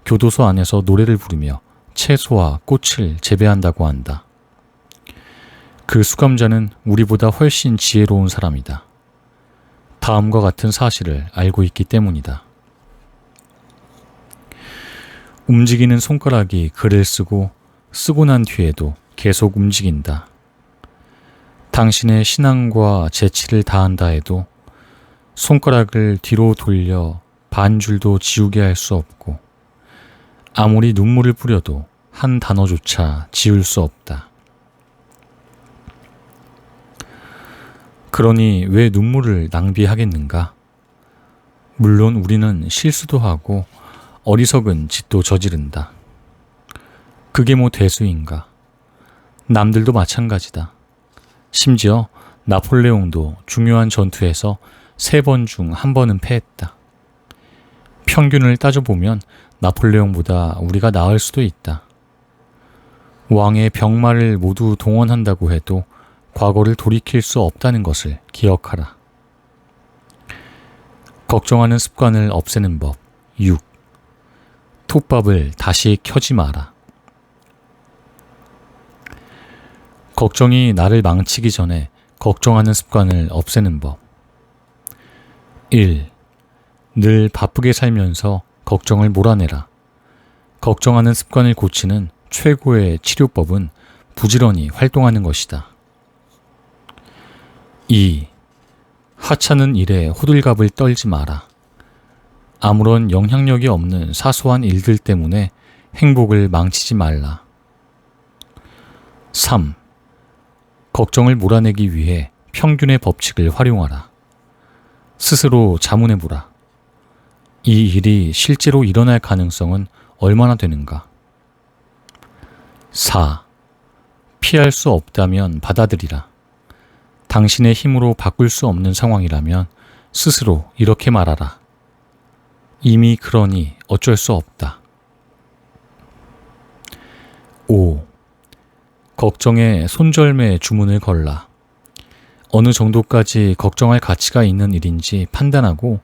교도소 안에서 노래를 부르며 채소와 꽃을 재배한다고 한다. 그 수감자는 우리보다 훨씬 지혜로운 사람이다. 다음과 같은 사실을 알고 있기 때문이다. 움직이는 손가락이 글을 쓰고 난 뒤에도 계속 움직인다. 당신의 신앙과 재치를 다한다 해도 손가락을 뒤로 돌려 반줄도 지우게 할 수 없고 아무리 눈물을 뿌려도 한 단어조차 지울 수 없다. 그러니 왜 눈물을 낭비하겠는가? 물론 우리는 실수도 하고 어리석은 짓도 저지른다. 그게 뭐 대수인가? 남들도 마찬가지다. 심지어 나폴레옹도 중요한 전투에서 3번 중 1번은 패했다. 평균을 따져보면 나폴레옹보다 우리가 나을 수도 있다. 왕의 병마를 모두 동원한다고 해도 과거를 돌이킬 수 없다는 것을 기억하라. 걱정하는 습관을 없애는 법 6. 톱밥을 다시 켜지 마라. 걱정이 나를 망치기 전에 걱정하는 습관을 없애는 법 1. 늘 바쁘게 살면서 걱정을 몰아내라. 걱정하는 습관을 고치는 최고의 치료법은 부지런히 활동하는 것이다. 2. 하찮은 일에 호들갑을 떨지 마라. 아무런 영향력이 없는 사소한 일들 때문에 행복을 망치지 말라. 3. 걱정을 몰아내기 위해 평균의 법칙을 활용하라. 스스로 자문해보라. 이 일이 실제로 일어날 가능성은 얼마나 되는가? 4. 피할 수 없다면 받아들이라. 당신의 힘으로 바꿀 수 없는 상황이라면 스스로 이렇게 말하라. 이미 그러니 어쩔 수 없다. 5. 걱정에 손절매 주문을 걸라. 어느 정도까지 걱정할 가치가 있는 일인지 판단하고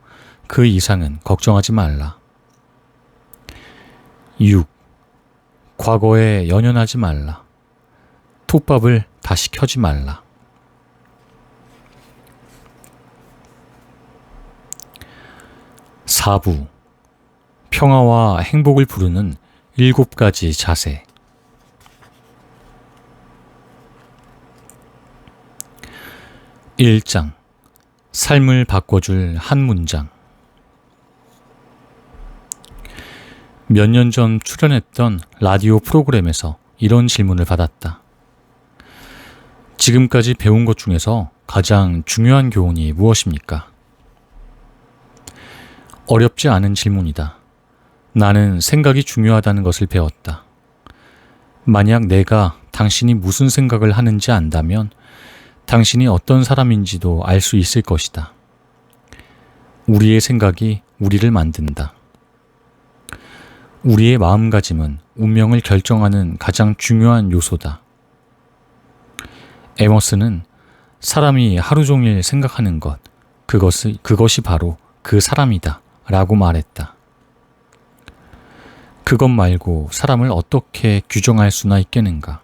그 이상은 걱정하지 말라. 6. 과거에 연연하지 말라. 톱밥을 다시 켜지 말라. 4부. 평화와 행복을 부르는 7가지 자세. 1장 삶을 바꿔줄 한 문장. 몇 년 전 출연했던 라디오 프로그램에서 이런 질문을 받았다. 지금까지 배운 것 중에서 가장 중요한 교훈이 무엇입니까? 어렵지 않은 질문이다. 나는 생각이 중요하다는 것을 배웠다. 만약 내가 당신이 무슨 생각을 하는지 안다면 당신이 어떤 사람인지도 알 수 있을 것이다. 우리의 생각이 우리를 만든다. 우리의 마음가짐은 운명을 결정하는 가장 중요한 요소다. 에머슨은 사람이 하루 종일 생각하는 것, 그것이 바로 그 사람이다 라고 말했다. 그것 말고 사람을 어떻게 규정할 수나 있겠는가?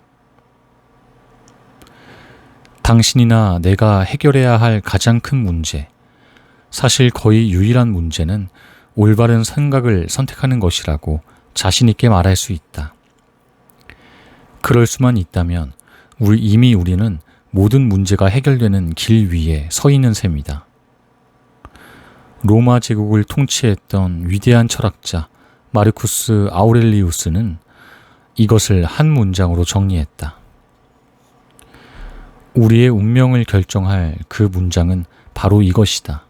당신이나 내가 해결해야 할 가장 큰 문제, 사실 거의 유일한 문제는 올바른 생각을 선택하는 것이라고 자신 있게 말할 수 있다. 그럴 수만 있다면 이미 우리는 모든 문제가 해결되는 길 위에 서 있는 셈이다. 로마 제국을 통치했던 위대한 철학자 마르쿠스 아우렐리우스는 이것을 한 문장으로 정리했다. 우리의 운명을 결정할 그 문장은 바로 이것이다.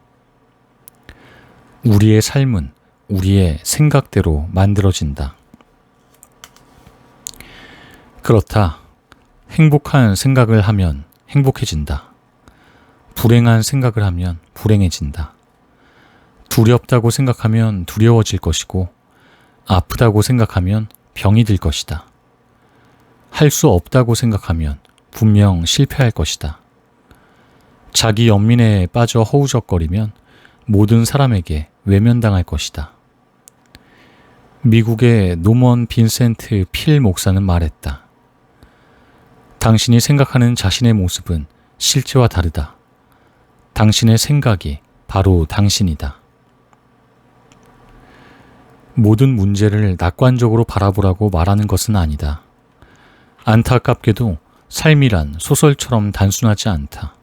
우리의 삶은 우리의 생각대로 만들어진다. 그렇다. 행복한 생각을 하면 행복해진다. 불행한 생각을 하면 불행해진다. 두렵다고 생각하면 두려워질 것이고, 아프다고 생각하면 병이 들 것이다. 할 수 없다고 생각하면 분명 실패할 것이다. 자기 연민에 빠져 허우적거리면 모든 사람에게 외면당할 것이다. 미국의 노먼 빈센트 필 목사는 말했다. 당신이 생각하는 자신의 모습은 실제와 다르다. 당신의 생각이 바로 당신이다. 모든 문제를 낙관적으로 바라보라고 말하는 것은 아니다. 안타깝게도 삶이란 소설처럼 단순하지 않다.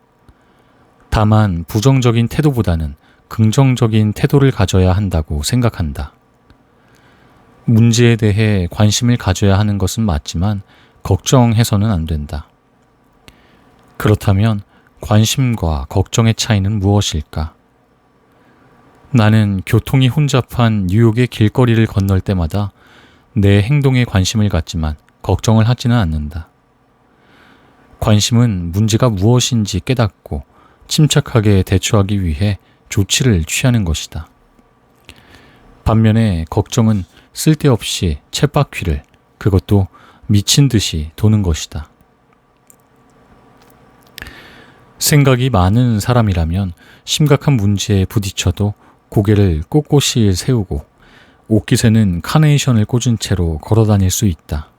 다만 부정적인 태도보다는 긍정적인 태도를 가져야 한다고 생각한다. 문제에 대해 관심을 가져야 하는 것은 맞지만 걱정해서는 안 된다. 그렇다면 관심과 걱정의 차이는 무엇일까? 나는 교통이 혼잡한 뉴욕의 길거리를 건널 때마다 내 행동에 관심을 갖지만 걱정을 하지는 않는다. 관심은 문제가 무엇인지 깨닫고 침착하게 대처하기 위해 조치를 취하는 것이다. 반면에 걱정은 쓸데없이 쳇바퀴를, 그것도 미친 듯이 도는 것이다. 생각이 많은 사람이라면 심각한 문제에 부딪혀도 고개를 꼿꼿이 세우고 옷깃에는 카네이션을 꽂은 채로 걸어 다닐 수 있다.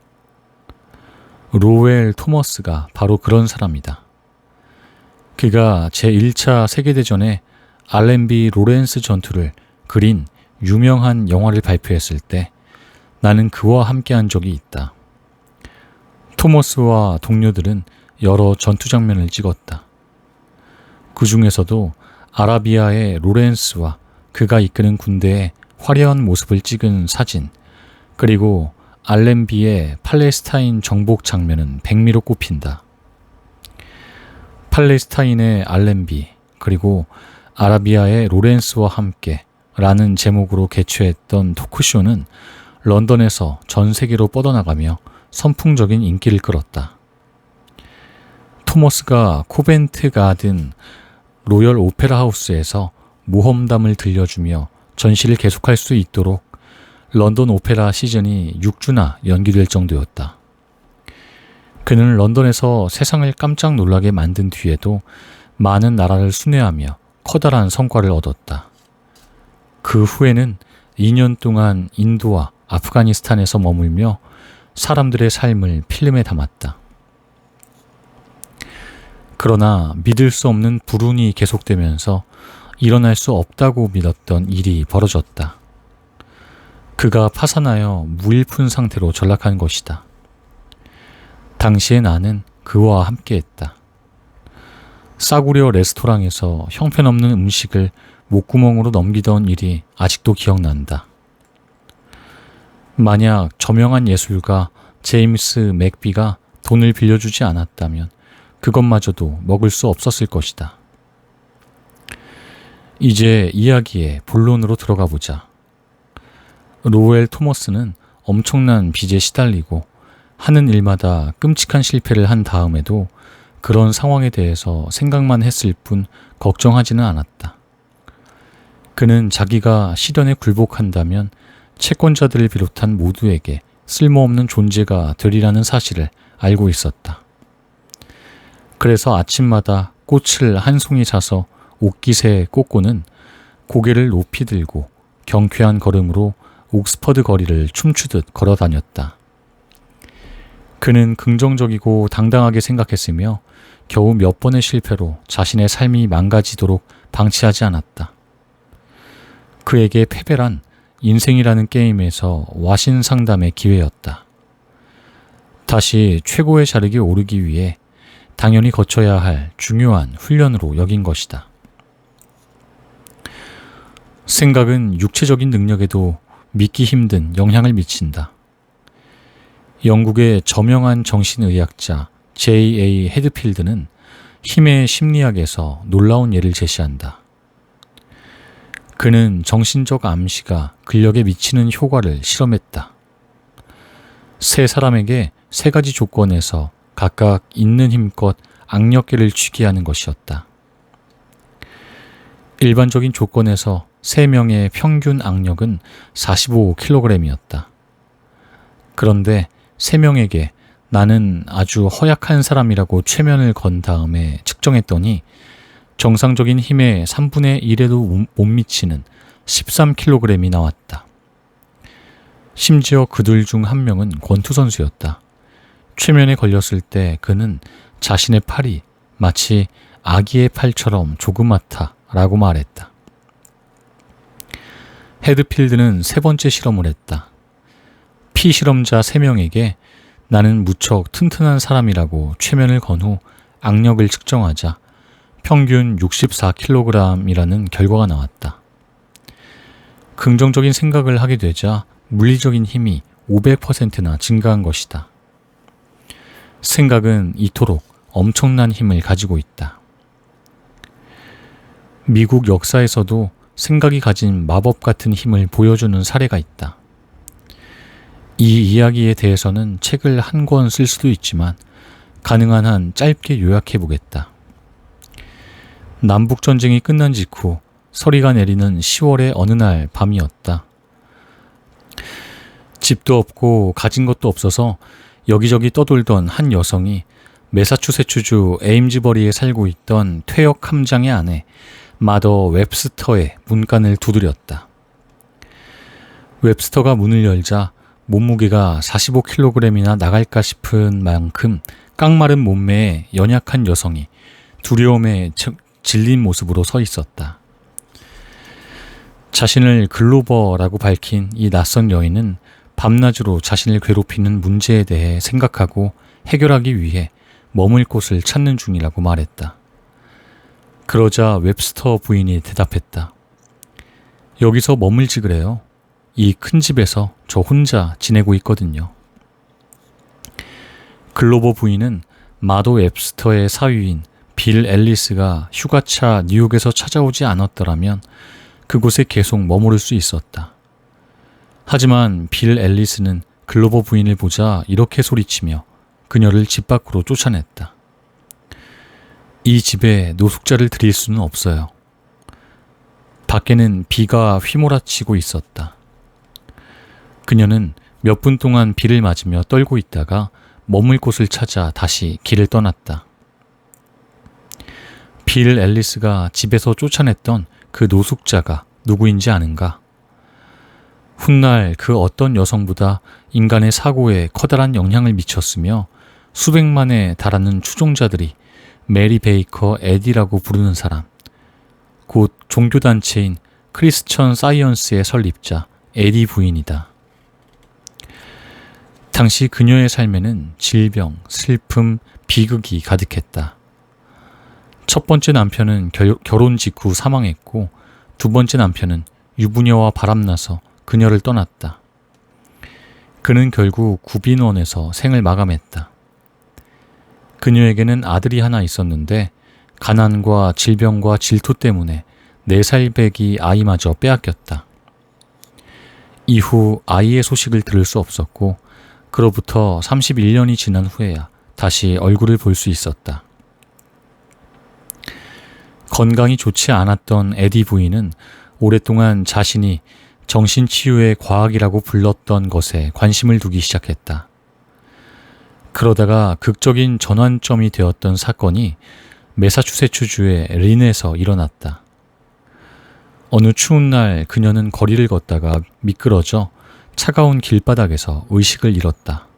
로웰 토머스가 바로 그런 사람이다. 그가 제1차 세계대전에 알렌비 로렌스 전투를 그린 유명한 영화를 발표했을 때 나는 그와 함께한 적이 있다. 토머스와 동료들은 여러 전투 장면을 찍었다. 그 중에서도 아라비아의 로렌스와 그가 이끄는 군대의 화려한 모습을 찍은 사진, 그리고 알렌비의 팔레스타인 정복 장면은 백미로 꼽힌다. 팔레스타인의 알렌비, 그리고 아라비아의 로렌스와 함께 라는 제목으로 개최했던 토크쇼는 런던에서 전 세계로 뻗어나가며 선풍적인 인기를 끌었다. 토머스가 코벤트 가든 로열 오페라 하우스에서 모험담을 들려주며 전시를 계속할 수 있도록 런던 오페라 시즌이 6주나 연기될 정도였다. 그는 런던에서 세상을 깜짝 놀라게 만든 뒤에도 많은 나라를 순회하며 커다란 성과를 얻었다. 그 후에는 2년 동안 인도와 아프가니스탄에서 머물며 사람들의 삶을 필름에 담았다. 그러나 믿을 수 없는 불운이 계속되면서 일어날 수 없다고 믿었던 일이 벌어졌다. 그가 파산하여 무일푼 상태로 전락한 것이다. 당시에 나는 그와 함께했다. 싸구려 레스토랑에서 형편없는 음식을 목구멍으로 넘기던 일이 아직도 기억난다. 만약 저명한 예술가 제임스 맥비가 돈을 빌려주지 않았다면 그것마저도 먹을 수 없었을 것이다. 이제 이야기의 본론으로 들어가 보자. 로엘 토머스는 엄청난 빚에 시달리고 하는 일마다 끔찍한 실패를 한 다음에도 그런 상황에 대해서 생각만 했을 뿐 걱정하지는 않았다. 그는 자기가 시련에 굴복한다면 채권자들을 비롯한 모두에게 쓸모없는 존재가 되리라는 사실을 알고 있었다. 그래서 아침마다 꽃을 한 송이 사서 옷깃에 꽂고는 고개를 높이 들고 경쾌한 걸음으로 옥스퍼드 거리를 춤추듯 걸어 다녔다. 그는 긍정적이고 당당하게 생각했으며 겨우 몇 번의 실패로 자신의 삶이 망가지도록 방치하지 않았다. 그에게 패배란 인생이라는 게임에서 와신 상담의 기회였다. 다시 최고의 자리에 오르기 위해 당연히 거쳐야 할 중요한 훈련으로 여긴 것이다. 생각은 육체적인 능력에도 믿기 힘든 영향을 미친다. 영국의 저명한 정신의학자 J.A. 헤드필드는 힘의 심리학에서 놀라운 예를 제시한다. 그는 정신적 암시가 근력에 미치는 효과를 실험했다. 세 사람에게 세 가지 조건에서 각각 있는 힘껏 악력계를 쥐게 하는 것이었다. 일반적인 조건에서 3명의 평균 악력은 45kg이었다. 그런데 3명에게 나는 아주 허약한 사람이라고 최면을 건 다음에 측정했더니 정상적인 힘의 3분의 1에도 못 미치는 13kg이 나왔다. 심지어 그들 중 한 명은 권투선수였다. 최면에 걸렸을 때 그는 자신의 팔이 마치 아기의 팔처럼 조그맣다라고 말했다. 헤드필드는 세 번째 실험을 했다. 피실험자 3명에게 나는 무척 튼튼한 사람이라고 최면을 건 후 악력을 측정하자 평균 64kg이라는 결과가 나왔다. 긍정적인 생각을 하게 되자 물리적인 힘이 500%나 증가한 것이다. 생각은 이토록 엄청난 힘을 가지고 있다. 미국 역사에서도 생각이 가진 마법 같은 힘을 보여주는 사례가 있다. 이 이야기에 대해서는 책을 한 권 쓸 수도 있지만 가능한 한 짧게 요약해 보겠다. 남북전쟁이 끝난 직후 서리가 내리는 10월의 어느 날 밤이었다. 집도 없고 가진 것도 없어서 여기저기 떠돌던 한 여성이 매사추세츠주 에임즈버리에 살고 있던 퇴역 함장의 아내 마더 웹스터의 문간을 두드렸다. 웹스터가 문을 열자 몸무게가 45kg이나 나갈까 싶은 만큼 깡마른 몸매의 연약한 여성이 두려움에 질린 모습으로 서 있었다. 자신을 글로버라고 밝힌 이 낯선 여인은 밤낮으로 자신을 괴롭히는 문제에 대해 생각하고 해결하기 위해 머물 곳을 찾는 중이라고 말했다. 그러자 웹스터 부인이 대답했다. 여기서 머물지 그래요. 이 큰 집에서 저 혼자 지내고 있거든요. 글로버 부인은 마도 웹스터의 사위인 빌 앨리스가 휴가차 뉴욕에서 찾아오지 않았더라면 그곳에 계속 머무를 수 있었다. 하지만 빌 앨리스는 글로버 부인을 보자 이렇게 소리치며 그녀를 집 밖으로 쫓아냈다. 이 집에 노숙자를 들일 수는 없어요. 밖에는 비가 휘몰아치고 있었다. 그녀는 몇 분 동안 비를 맞으며 떨고 있다가 머물 곳을 찾아 다시 길을 떠났다. 빌 앨리스가 집에서 쫓아냈던 그 노숙자가 누구인지 아는가? 훗날 그 어떤 여성보다 인간의 사고에 커다란 영향을 미쳤으며 수백만에 달하는 추종자들이 메리 베이커 에디라고 부르는 사람, 곧 종교단체인 크리스천 사이언스의 설립자 에디 부인이다. 당시 그녀의 삶에는 질병, 슬픔, 비극이 가득했다. 첫 번째 남편은 결혼 직후 사망했고 두 번째 남편은 유부녀와 바람나서 그녀를 떠났다. 그는 결국 구빈원에서 생을 마감했다. 그녀에게는 아들이 하나 있었는데 가난과 질병과 질투 때문에 4살배기 아이마저 빼앗겼다. 이후 아이의 소식을 들을 수 없었고 그로부터 31년이 지난 후에야 다시 얼굴을 볼 수 있었다. 건강이 좋지 않았던 에디 부인은 오랫동안 자신이 정신치유의 과학이라고 불렀던 것에 관심을 두기 시작했다. 그러다가 극적인 전환점이 되었던 사건이 매사추세츠주의 린에서 일어났다. 어느 추운 날 그녀는 거리를 걷다가 미끄러져 차가운 길바닥에서 의식을 잃었다.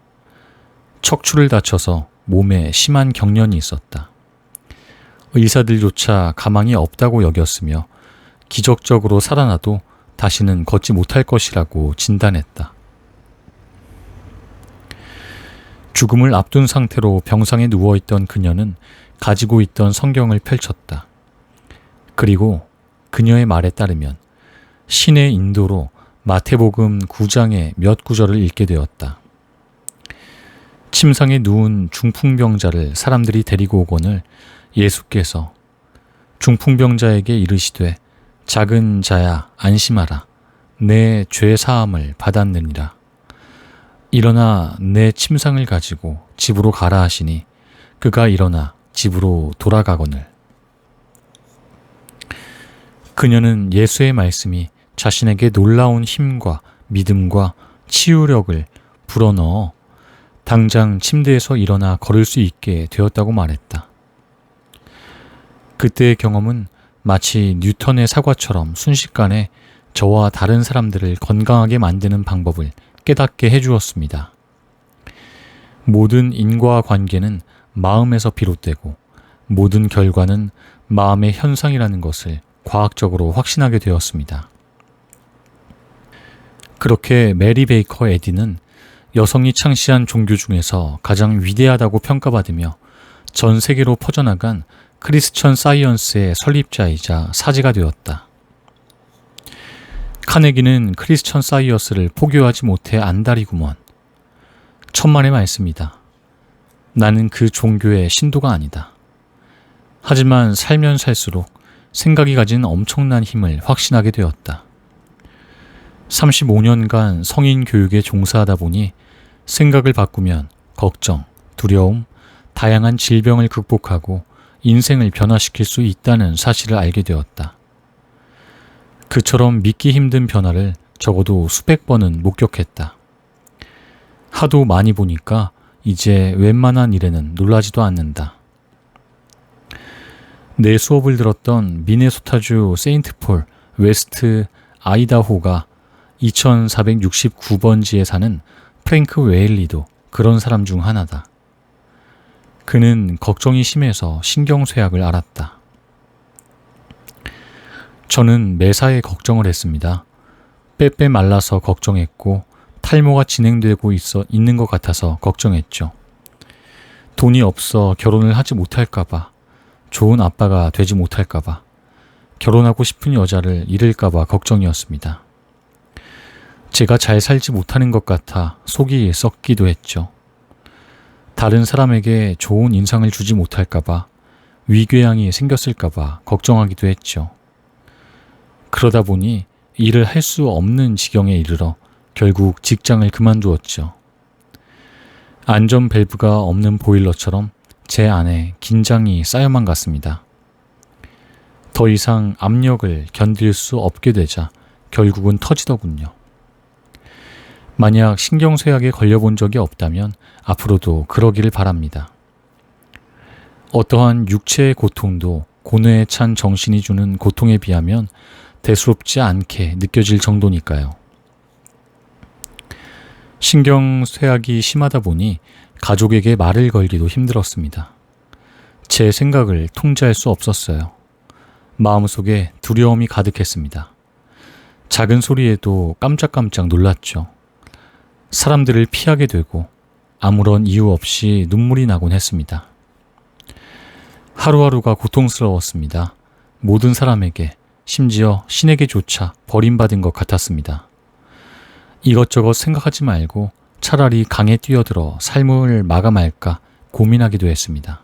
척추를 다쳐서 몸에 심한 경련이 있었다. 의사들조차 가망이 없다고 여겼으며 기적적으로 살아나도 다시는 걷지 못할 것이라고 진단했다. 죽음을 앞둔 상태로 병상에 누워있던 그녀는 가지고 있던 성경을 펼쳤다. 그리고 그녀의 말에 따르면 신의 인도로 마태복음 9장의 몇 구절을 읽게 되었다. 침상에 누운 중풍병자를 사람들이 데리고 오거늘 예수께서 중풍병자에게 이르시되 작은 자야 안심하라 내 죄 사함을 받았느니라. 일어나 내 침상을 가지고 집으로 가라 하시니 그가 일어나 집으로 돌아가거늘. 그녀는 예수의 말씀이 자신에게 놀라운 힘과 믿음과 치유력을 불어넣어 당장 침대에서 일어나 걸을 수 있게 되었다고 말했다. 그때의 경험은 마치 뉴턴의 사과처럼 순식간에 저와 다른 사람들을 건강하게 만드는 방법을 깨닫게 해주었습니다. 모든 인과관계는 마음에서 비롯되고 모든 결과는 마음의 현상이라는 것을 과학적으로 확신하게 되었습니다. 그렇게 메리 베이커 에디는 여성이 창시한 종교 중에서 가장 위대하다고 평가받으며 전 세계로 퍼져나간 크리스천 사이언스의 설립자이자 사제가 되었다. 카네기는 크리스천 사이언스를 포교하지 못해 안달이구먼. 천만의 말씀이다. 나는 그 종교의 신도가 아니다. 하지만 살면 살수록 생각이 가진 엄청난 힘을 확신하게 되었다. 35년간 성인 교육에 종사하다 보니 생각을 바꾸면 걱정, 두려움, 다양한 질병을 극복하고 인생을 변화시킬 수 있다는 사실을 알게 되었다. 그처럼 믿기 힘든 변화를 적어도 수백 번은 목격했다. 하도 많이 보니까 이제 웬만한 일에는 놀라지도 않는다. 내 수업을 들었던 미네소타주 세인트폴 웨스트 아이다호가 2469번지에 사는 프랭크 웨일리도 그런 사람 중 하나다. 그는 걱정이 심해서 신경쇠약을 앓았다. 저는 매사에 걱정을 했습니다. 빼빼 말라서 걱정했고 탈모가 진행되고 있는 것 같아서 걱정했죠. 돈이 없어 결혼을 하지 못할까봐, 좋은 아빠가 되지 못할까봐, 결혼하고 싶은 여자를 잃을까봐 걱정이었습니다. 제가 잘 살지 못하는 것 같아 속이 썩기도 했죠. 다른 사람에게 좋은 인상을 주지 못할까봐, 위궤양이 생겼을까봐 걱정하기도 했죠. 그러다 보니 일을 할 수 없는 지경에 이르러 결국 직장을 그만두었죠. 안전 밸브가 없는 보일러처럼 제 안에 긴장이 쌓여만 갔습니다. 더 이상 압력을 견딜 수 없게 되자 결국은 터지더군요. 만약 신경쇠약에 걸려본 적이 없다면 앞으로도 그러기를 바랍니다. 어떠한 육체의 고통도 고뇌에 찬 정신이 주는 고통에 비하면 대수롭지 않게 느껴질 정도니까요. 신경쇠약이 심하다 보니 가족에게 말을 걸기도 힘들었습니다. 제 생각을 통제할 수 없었어요. 마음속에 두려움이 가득했습니다. 작은 소리에도 깜짝깜짝 놀랐죠. 사람들을 피하게 되고 아무런 이유 없이 눈물이 나곤 했습니다. 하루하루가 고통스러웠습니다. 모든 사람에게, 심지어 신에게조차 버림받은 것 같았습니다. 이것저것 생각하지 말고 차라리 강에 뛰어들어 삶을 마감할까 고민하기도 했습니다.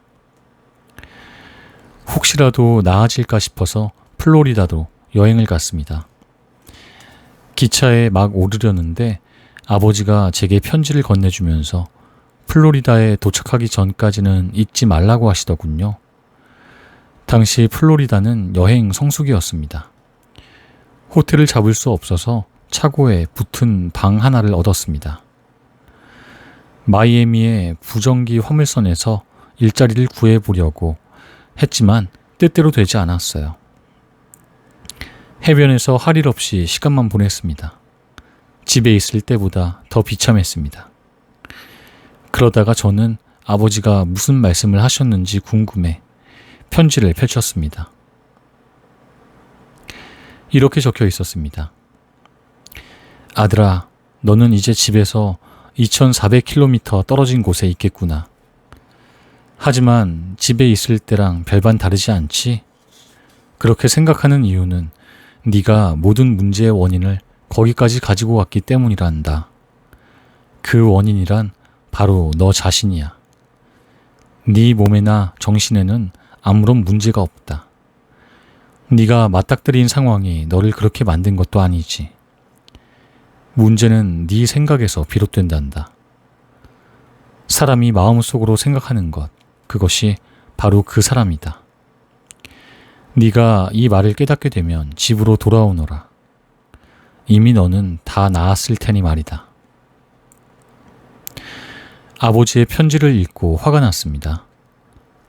혹시라도 나아질까 싶어서 플로리다로 여행을 갔습니다. 기차에 막 오르려는데 아버지가 제게 편지를 건네주면서 플로리다에 도착하기 전까지는 잊지 말라고 하시더군요. 당시 플로리다는 여행 성수기였습니다. 호텔을 잡을 수 없어서 차고에 붙은 방 하나를 얻었습니다. 마이애미의 부정기 화물선에서 일자리를 구해보려고 했지만 뜻대로 되지 않았어요. 해변에서 할 일 없이 시간만 보냈습니다. 집에 있을 때보다 더 비참했습니다. 그러다가 저는 아버지가 무슨 말씀을 하셨는지 궁금해 편지를 펼쳤습니다. 이렇게 적혀 있었습니다. 아들아, 너는 이제 집에서 2400km 떨어진 곳에 있겠구나. 하지만 집에 있을 때랑 별반 다르지 않지? 그렇게 생각하는 이유는 네가 모든 문제의 원인을 거기까지 가지고 왔기 때문이란다. 그 원인이란 바로 너 자신이야. 네 몸에나 정신에는 아무런 문제가 없다. 네가 맞닥뜨린 상황이 너를 그렇게 만든 것도 아니지. 문제는 네 생각에서 비롯된단다. 사람이 마음속으로 생각하는 것, 그것이 바로 그 사람이다. 네가 이 말을 깨닫게 되면 집으로 돌아오너라. 이미 너는 다 나았을 테니 말이다. 아버지의 편지를 읽고 화가 났습니다.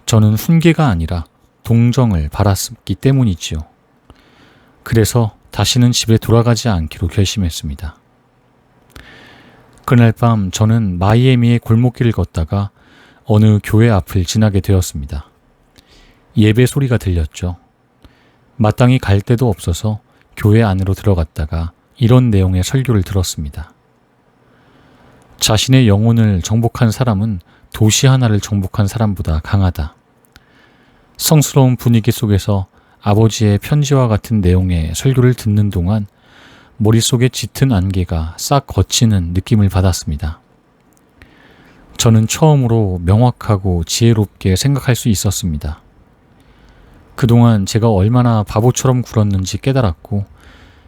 저는 훈계가 아니라 동정을 받았기 때문이지요. 그래서 다시는 집에 돌아가지 않기로 결심했습니다. 그날 밤 저는 마이애미의 골목길을 걷다가 어느 교회 앞을 지나게 되었습니다. 예배 소리가 들렸죠. 마땅히 갈 데도 없어서 교회 안으로 들어갔다가 이런 내용의 설교를 들었습니다. 자신의 영혼을 정복한 사람은 도시 하나를 정복한 사람보다 강하다. 성스러운 분위기 속에서 아버지의 편지와 같은 내용의 설교를 듣는 동안 머릿속에 짙은 안개가 싹 걷히는 느낌을 받았습니다. 저는 처음으로 명확하고 지혜롭게 생각할 수 있었습니다. 그동안 제가 얼마나 바보처럼 굴었는지 깨달았고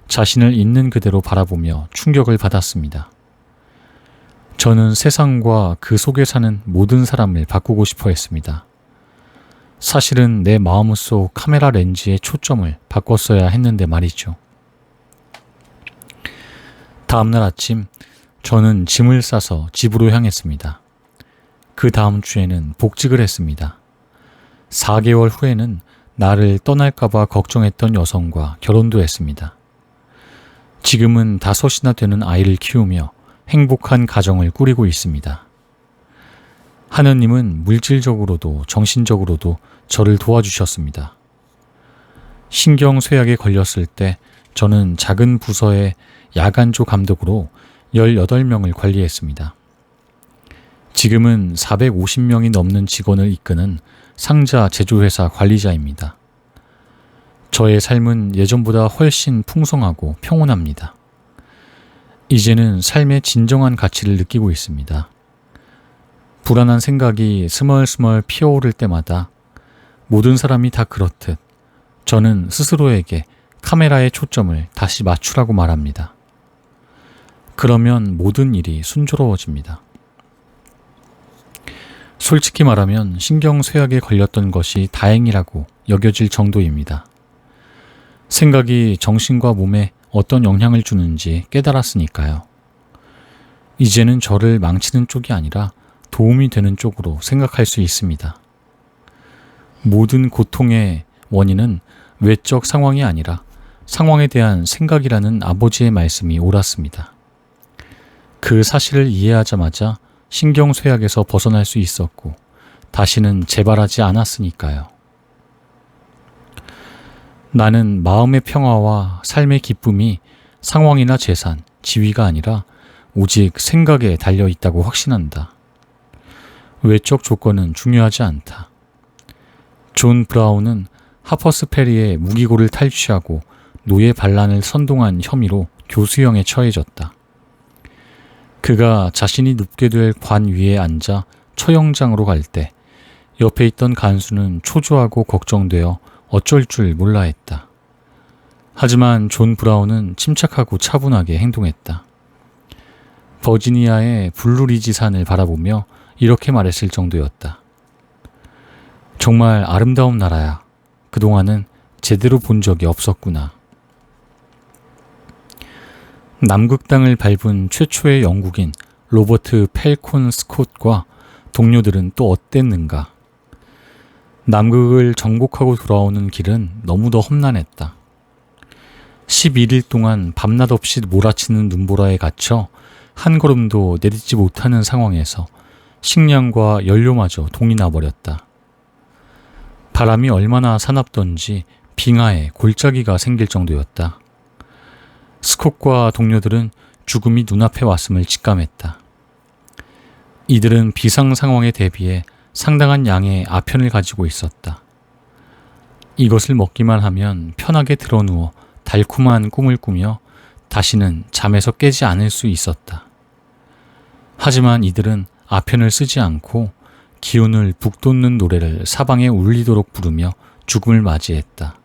자신을 있는 그대로 바라보며 충격을 받았습니다. 저는 세상과 그 속에 사는 모든 사람을 바꾸고 싶어 했습니다. 사실은 내 마음속 카메라 렌즈의 초점을 바꿨어야 했는데 말이죠. 다음날 아침 저는 짐을 싸서 집으로 향했습니다. 그 다음 주에는 복직을 했습니다. 4개월 후에는 나를 떠날까봐 걱정했던 여성과 결혼도 했습니다. 지금은 5이나 되는 아이를 키우며 행복한 가정을 꾸리고 있습니다. 하느님은 물질적으로도 정신적으로도 저를 도와주셨습니다. 신경쇠약에 걸렸을 때 저는 작은 부서의 야간조 감독으로 18명을 관리했습니다. 지금은 450명이 넘는 직원을 이끄는 상자 제조회사 관리자입니다. 저의 삶은 예전보다 훨씬 풍성하고 평온합니다. 이제는 삶의 진정한 가치를 느끼고 있습니다. 불안한 생각이 스멀스멀 피어오를 때마다 모든 사람이 다 그렇듯 저는 스스로에게 카메라의 초점을 다시 맞추라고 말합니다. 그러면 모든 일이 순조로워집니다. 솔직히 말하면 신경쇠약에 걸렸던 것이 다행이라고 여겨질 정도입니다. 생각이 정신과 몸에 어떤 영향을 주는지 깨달았으니까요. 이제는 저를 망치는 쪽이 아니라 도움이 되는 쪽으로 생각할 수 있습니다. 모든 고통의 원인은 외적 상황이 아니라 상황에 대한 생각이라는 아버지의 말씀이 옳았습니다. 그 사실을 이해하자마자 신경쇠약에서 벗어날 수 있었고 다시는 재발하지 않았으니까요. 나는 마음의 평화와 삶의 기쁨이 상황이나 재산, 지위가 아니라 오직 생각에 달려 있다고 확신한다. 외적 조건은 중요하지 않다. 존 브라운은 하퍼스 페리의 무기고를 탈취하고 노예 반란을 선동한 혐의로 교수형에 처해졌다. 그가 자신이 눕게 될 관 위에 앉아 처형장으로 갈 때 옆에 있던 간수는 초조하고 걱정되어 어쩔 줄 몰라 했다. 하지만 존 브라운은 침착하고 차분하게 행동했다. 버지니아의 블루리지 산을 바라보며 이렇게 말했을 정도였다. 정말 아름다운 나라야. 그동안은 제대로 본 적이 없었구나. 남극 땅을 밟은 최초의 영국인 로버트 펠콘 스콧과 동료들은 또 어땠는가. 남극을 정복하고 돌아오는 길은 너무도 험난했다. 11일 동안 밤낮 없이 몰아치는 눈보라에 갇혀 한 걸음도 내딛지 못하는 상황에서 식량과 연료마저 동이 나버렸다. 바람이 얼마나 사납던지 빙하에 골짜기가 생길 정도였다. 스콧과 동료들은 죽음이 눈앞에 왔음을 직감했다. 이들은 비상 상황에 대비해 상당한 양의 아편을 가지고 있었다. 이것을 먹기만 하면 편하게 드러누워 달콤한 꿈을 꾸며 다시는 잠에서 깨지 않을 수 있었다. 하지만 이들은 아편을 쓰지 않고 기운을 북돋는 노래를 사방에 울리도록 부르며 죽음을 맞이했다.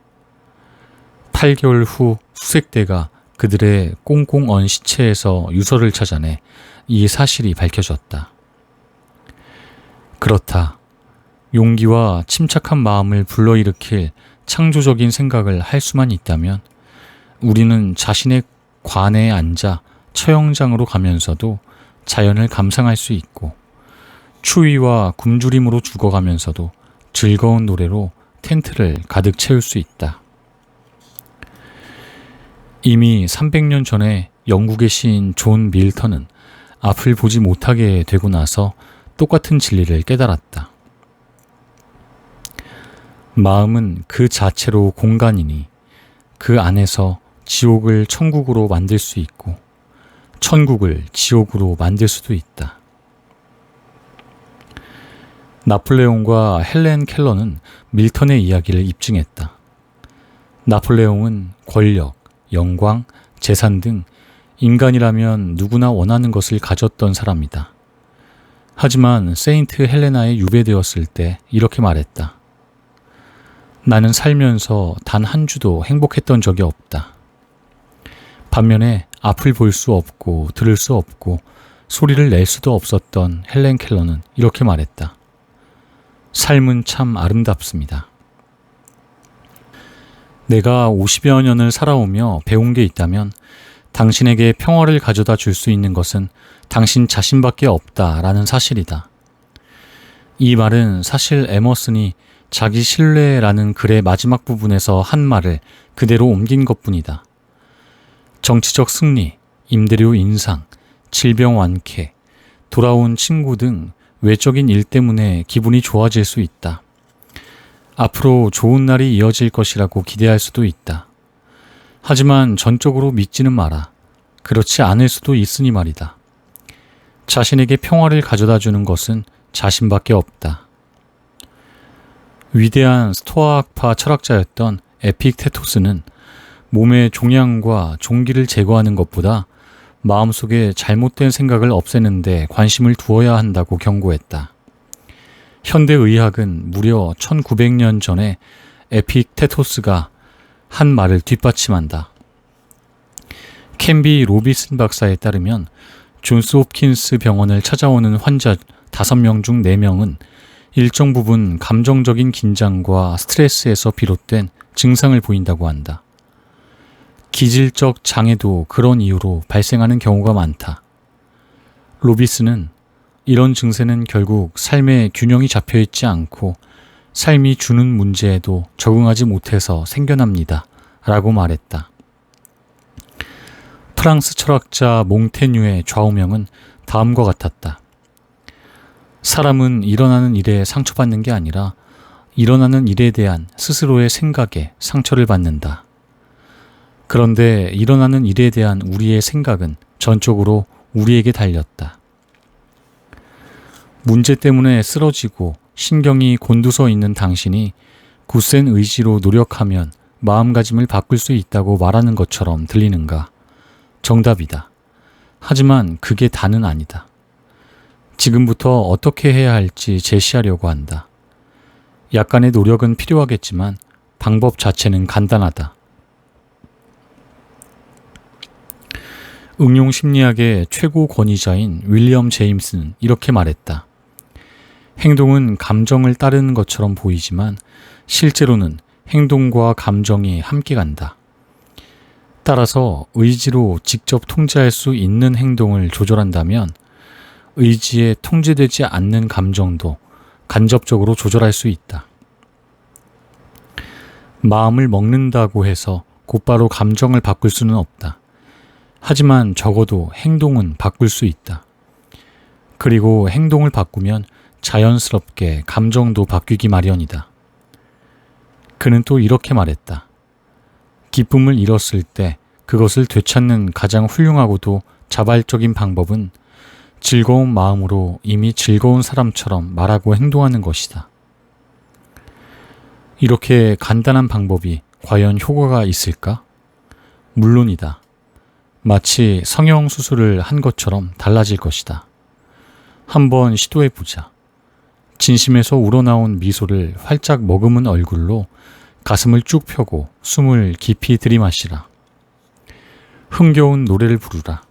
8개월 후 수색대가 그들의 꽁꽁 언 시체에서 유서를 찾아내 이 사실이 밝혀졌다. 그렇다. 용기와 침착한 마음을 불러일으킬 창조적인 생각을 할 수만 있다면 우리는 자신의 관에 앉아 처형장으로 가면서도 자연을 감상할 수 있고 추위와 굶주림으로 죽어가면서도 즐거운 노래로 텐트를 가득 채울 수 있다. 이미 300년 전에 영국의 시인 존 밀턴은 앞을 보지 못하게 되고 나서 똑같은 진리를 깨달았다. 마음은 그 자체로 공간이니 그 안에서 지옥을 천국으로 만들 수 있고 천국을 지옥으로 만들 수도 있다. 나폴레옹과 헬렌 켈러는 밀턴의 이야기를 입증했다. 나폴레옹은 권력, 영광, 재산 등 인간이라면 누구나 원하는 것을 가졌던 사람이다. 하지만 세인트 헬레나에 유배되었을 때 이렇게 말했다. 나는 살면서 단 한 주도 행복했던 적이 없다. 반면에 앞을 볼 수 없고 들을 수 없고 소리를 낼 수도 없었던 헬렌 켈러는 이렇게 말했다. 삶은 참 아름답습니다. 내가 50여 년을 살아오며 배운 게 있다면 당신에게 평화를 가져다 줄 수 있는 것은 당신 자신밖에 없다라는 사실이다. 이 말은 사실 에머슨이 자기 신뢰라는 글의 마지막 부분에서 한 말을 그대로 옮긴 것뿐이다. 정치적 승리, 임대료 인상, 질병 완쾌, 돌아온 친구 등 외적인 일 때문에 기분이 좋아질 수 있다. 앞으로 좋은 날이 이어질 것이라고 기대할 수도 있다. 하지만 전적으로 믿지는 마라. 그렇지 않을 수도 있으니 말이다. 자신에게 평화를 가져다 주는 것은 자신밖에 없다. 위대한 스토아학파 철학자였던 에픽테토스는 몸의 종양과 종기를 제거하는 것보다 마음속에 잘못된 생각을 없애는 데 관심을 두어야 한다고 경고했다. 현대의학은 무려 1900년 전에 에픽테토스가 한 말을 뒷받침한다. 캔비 로비슨 박사에 따르면 존스 홉킨스 병원을 찾아오는 환자 5명 중 4명은 일정 부분 감정적인 긴장과 스트레스에서 비롯된 증상을 보인다고 한다. 기질적 장애도 그런 이유로 발생하는 경우가 많다. 로비스는 이런 증세는 결국 삶의 균형이 잡혀있지 않고 삶이 주는 문제에도 적응하지 못해서 생겨납니다. 라고 말했다. 프랑스 철학자 몽테뉴의 좌우명은 다음과 같았다. 사람은 일어나는 일에 상처받는 게 아니라 일어나는 일에 대한 스스로의 생각에 상처를 받는다. 그런데 일어나는 일에 대한 우리의 생각은 전적으로 우리에게 달렸다. 문제 때문에 쓰러지고 신경이 곤두서 있는 당신이 굳센 의지로 노력하면 마음가짐을 바꿀 수 있다고 말하는 것처럼 들리는가? 정답이다. 하지만 그게 다는 아니다. 지금부터 어떻게 해야 할지 제시하려고 한다. 약간의 노력은 필요하겠지만 방법 자체는 간단하다. 응용 심리학의 최고 권위자인 윌리엄 제임스는 이렇게 말했다. 행동은 감정을 따르는 것처럼 보이지만 실제로는 행동과 감정이 함께 간다. 따라서 의지로 직접 통제할 수 있는 행동을 조절한다면 의지에 통제되지 않는 감정도 간접적으로 조절할 수 있다. 마음을 먹는다고 해서 곧바로 감정을 바꿀 수는 없다. 하지만 적어도 행동은 바꿀 수 있다. 그리고 행동을 바꾸면 자연스럽게 감정도 바뀌기 마련이다. 그는 또 이렇게 말했다. 기쁨을 잃었을 때 그것을 되찾는 가장 훌륭하고도 자발적인 방법은 즐거운 마음으로 이미 즐거운 사람처럼 말하고 행동하는 것이다. 이렇게 간단한 방법이 과연 효과가 있을까? 물론이다. 마치 성형수술을 한 것처럼 달라질 것이다. 한번 시도해보자. 진심에서 우러나온 미소를 활짝 머금은 얼굴로 가슴을 쭉 펴고 숨을 깊이 들이마시라. 흥겨운 노래를 부르라.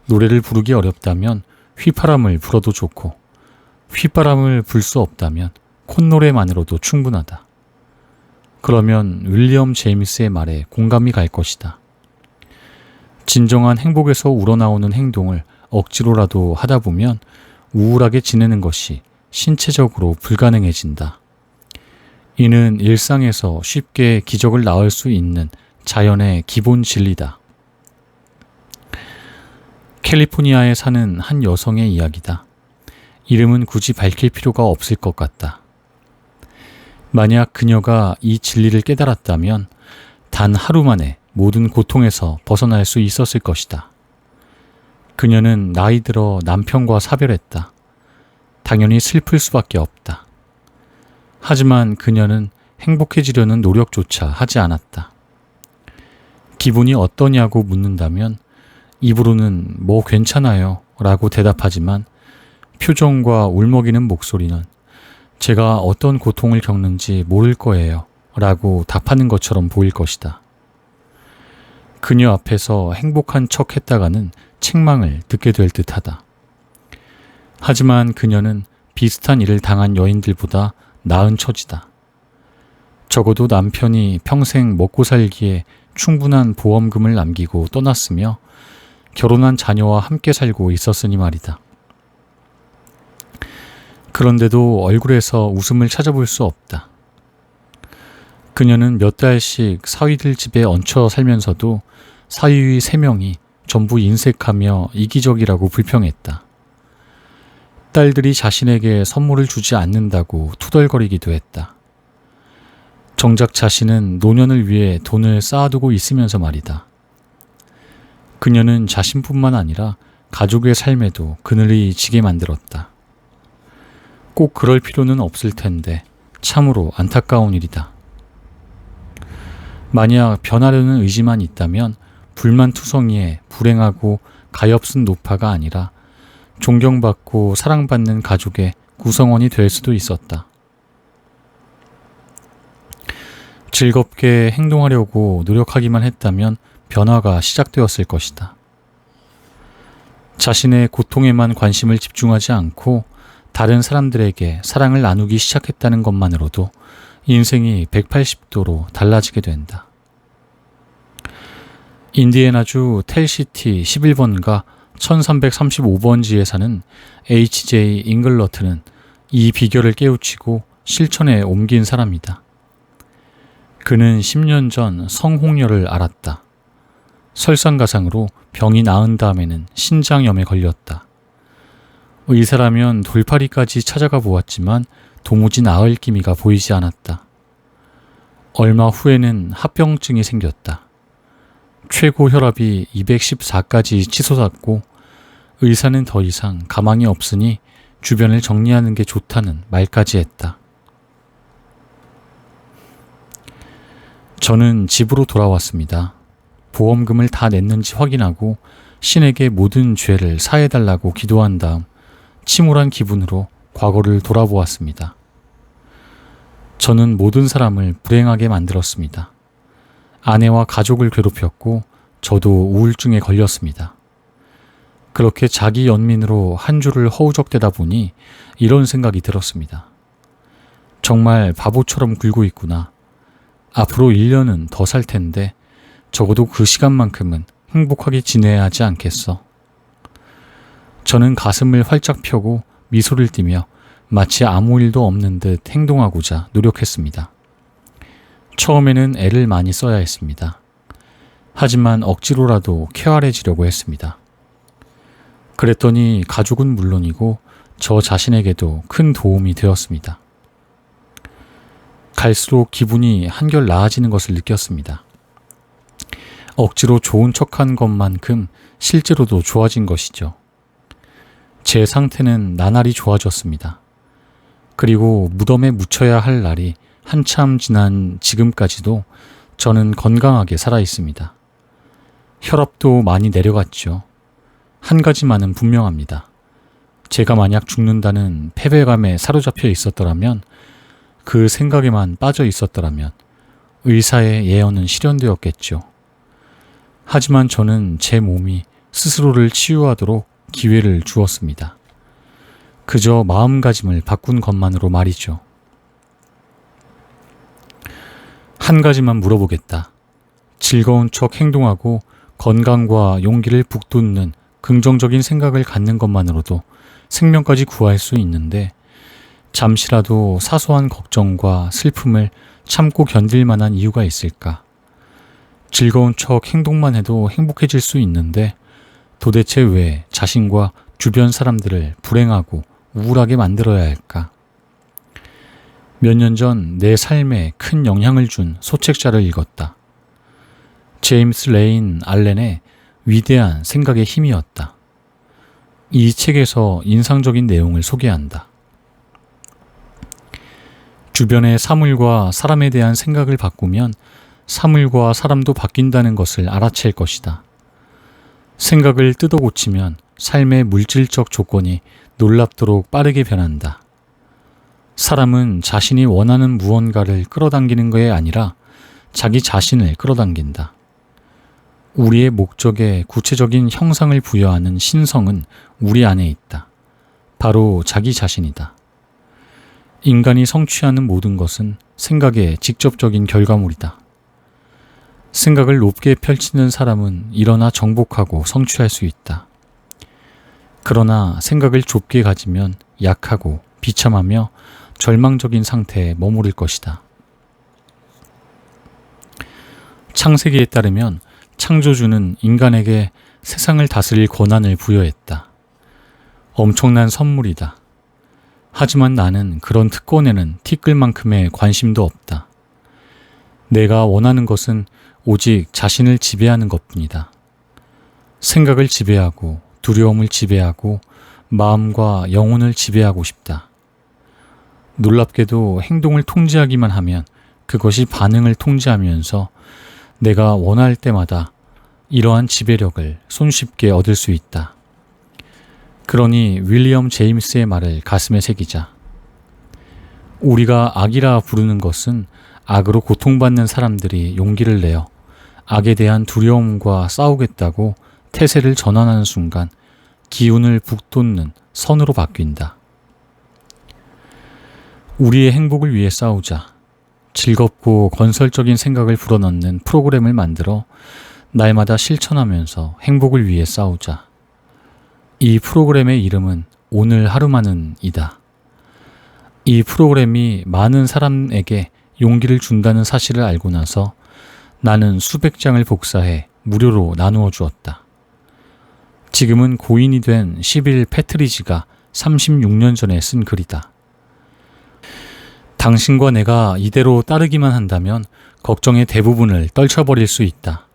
노래를 부르기 어렵다면 휘파람을 불어도 좋고 휘파람을 불 수 없다면 콧노래만으로도 충분하다. 그러면 윌리엄 제임스의 말에 공감이 갈 것이다. 진정한 행복에서 우러나오는 행동을 억지로라도 하다 보면 우울하게 지내는 것이 신체적으로 불가능해진다. 이는 일상에서 쉽게 기적을 낳을 수 있는 자연의 기본 진리다. 캘리포니아에 사는 한 여성의 이야기다. 이름은 굳이 밝힐 필요가 없을 것 같다. 만약 그녀가 이 진리를 깨달았다면 단 하루 만에 모든 고통에서 벗어날 수 있었을 것이다. 그녀는 나이 들어 남편과 사별했다. 당연히 슬플 수밖에 없다. 하지만 그녀는 행복해지려는 노력조차 하지 않았다. 기분이 어떠냐고 묻는다면 입으로는 뭐 괜찮아요 라고 대답하지만 표정과 울먹이는 목소리는 제가 어떤 고통을 겪는지 모를 거예요 라고 답하는 것처럼 보일 것이다. 그녀 앞에서 행복한 척 했다가는 책망을 듣게 될 듯하다. 하지만 그녀는 비슷한 일을 당한 여인들보다 나은 처지다. 적어도 남편이 평생 먹고 살기에 충분한 보험금을 남기고 떠났으며 결혼한 자녀와 함께 살고 있었으니 말이다. 그런데도 얼굴에서 웃음을 찾아볼 수 없다. 그녀는 몇 달씩 사위들 집에 얹혀 살면서도 사위 3명이 전부 인색하며 이기적이라고 불평했다. 딸들이 자신에게 선물을 주지 않는다고 투덜거리기도 했다. 정작 자신은 노년을 위해 돈을 쌓아두고 있으면서 말이다. 그녀는 자신뿐만 아니라 가족의 삶에도 그늘이 지게 만들었다. 꼭 그럴 필요는 없을 텐데 참으로 안타까운 일이다. 만약 변하려는 의지만 있다면 불만투성이에 불행하고 가엾은 노파가 아니라 존경받고 사랑받는 가족의 구성원이 될 수도 있었다. 즐겁게 행동하려고 노력하기만 했다면 변화가 시작되었을 것이다. 자신의 고통에만 관심을 집중하지 않고 다른 사람들에게 사랑을 나누기 시작했다는 것만으로도 인생이 180도로 달라지게 된다. 인디애나주 텔시티 11번가 1335번지에 사는 H.J. 잉글러트는 이 비결을 깨우치고 실천에 옮긴 사람이다. 그는 10년 전 성홍열을 앓았다. 설상가상으로 병이 나은 다음에는 신장염에 걸렸다. 의사라면 돌파리까지 찾아가 보았지만 도무지 나을 기미가 보이지 않았다. 얼마 후에는 합병증이 생겼다. 최고 혈압이 214까지 치솟았고 의사는 더 이상 가망이 없으니 주변을 정리하는 게 좋다는 말까지 했다. 저는 집으로 돌아왔습니다. 보험금을 다 냈는지 확인하고 신에게 모든 죄를 사해달라고 기도한 다음 침울한 기분으로 과거를 돌아보았습니다. 저는 모든 사람을 불행하게 만들었습니다. 아내와 가족을 괴롭혔고 저도 우울증에 걸렸습니다. 그렇게 자기 연민으로 한 주를 허우적대다 보니 이런 생각이 들었습니다. 정말 바보처럼 굴고 있구나. 앞으로 1년은 더 살 텐데 적어도 그 시간만큼은 행복하게 지내야 하지 않겠어. 저는 가슴을 활짝 펴고 미소를 띠며 마치 아무 일도 없는 듯 행동하고자 노력했습니다. 처음에는 애를 많이 써야 했습니다. 하지만 억지로라도 쾌활해지려고 했습니다. 그랬더니 가족은 물론이고 저 자신에게도 큰 도움이 되었습니다. 갈수록 기분이 한결 나아지는 것을 느꼈습니다. 억지로 좋은 척한 것만큼 실제로도 좋아진 것이죠. 제 상태는 나날이 좋아졌습니다. 그리고 무덤에 묻혀야 할 날이 한참 지난 지금까지도 저는 건강하게 살아 있습니다. 혈압도 많이 내려갔죠. 한 가지만은 분명합니다. 제가 만약 죽는다는 패배감에 사로잡혀 있었더라면, 그 생각에만 빠져 있었더라면 의사의 예언은 실현되었겠죠. 하지만 저는 제 몸이 스스로를 치유하도록 기회를 주었습니다. 그저 마음가짐을 바꾼 것만으로 말이죠. 한 가지만 물어보겠다. 즐거운 척 행동하고 건강과 용기를 북돋는 긍정적인 생각을 갖는 것만으로도 생명까지 구할 수 있는데, 잠시라도 사소한 걱정과 슬픔을 참고 견딜 만한 이유가 있을까? 즐거운 척 행동만 해도 행복해질 수 있는데 도대체 왜 자신과 주변 사람들을 불행하고 우울하게 만들어야 할까? 몇 년 전 내 삶에 큰 영향을 준 소책자를 읽었다. 제임스 레인 알렌의 위대한 생각의 힘이었다. 이 책에서 인상적인 내용을 소개한다. 주변의 사물과 사람에 대한 생각을 바꾸면 사물과 사람도 바뀐다는 것을 알아챌 것이다. 생각을 뜯어 고치면 삶의 물질적 조건이 놀랍도록 빠르게 변한다. 사람은 자신이 원하는 무언가를 끌어당기는 것이 아니라 자기 자신을 끌어당긴다. 우리의 목적에 구체적인 형상을 부여하는 신성은 우리 안에 있다. 바로 자기 자신이다. 인간이 성취하는 모든 것은 생각의 직접적인 결과물이다. 생각을 높게 펼치는 사람은 일어나 정복하고 성취할 수 있다. 그러나 생각을 좁게 가지면 약하고 비참하며 절망적인 상태에 머무를 것이다. 창세기에 따르면 창조주는 인간에게 세상을 다스릴 권한을 부여했다. 엄청난 선물이다. 하지만 나는 그런 특권에는 티끌만큼의 관심도 없다. 내가 원하는 것은 오직 자신을 지배하는 것뿐이다. 생각을 지배하고 두려움을 지배하고 마음과 영혼을 지배하고 싶다. 놀랍게도 행동을 통제하기만 하면 그것이 반응을 통제하면서 내가 원할 때마다 이러한 지배력을 손쉽게 얻을 수 있다. 그러니 윌리엄 제임스의 말을 가슴에 새기자. 우리가 악이라 부르는 것은 악으로 고통받는 사람들이 용기를 내어 악에 대한 두려움과 싸우겠다고 태세를 전환하는 순간 기운을 북돋는 선으로 바뀐다. 우리의 행복을 위해 싸우자. 즐겁고 건설적인 생각을 불어넣는 프로그램을 만들어 날마다 실천하면서 행복을 위해 싸우자. 이 프로그램의 이름은 오늘 하루만은 이다. 이 프로그램이 많은 사람에게 용기를 준다는 사실을 알고 나서 나는 수백 장을 복사해 무료로 나누어 주었다. 지금은 고인이 된 시빌 패트리지가 36년 전에 쓴 글이다. 당신과 내가 이대로 따르기만 한다면 걱정의 대부분을 떨쳐버릴 수 있다.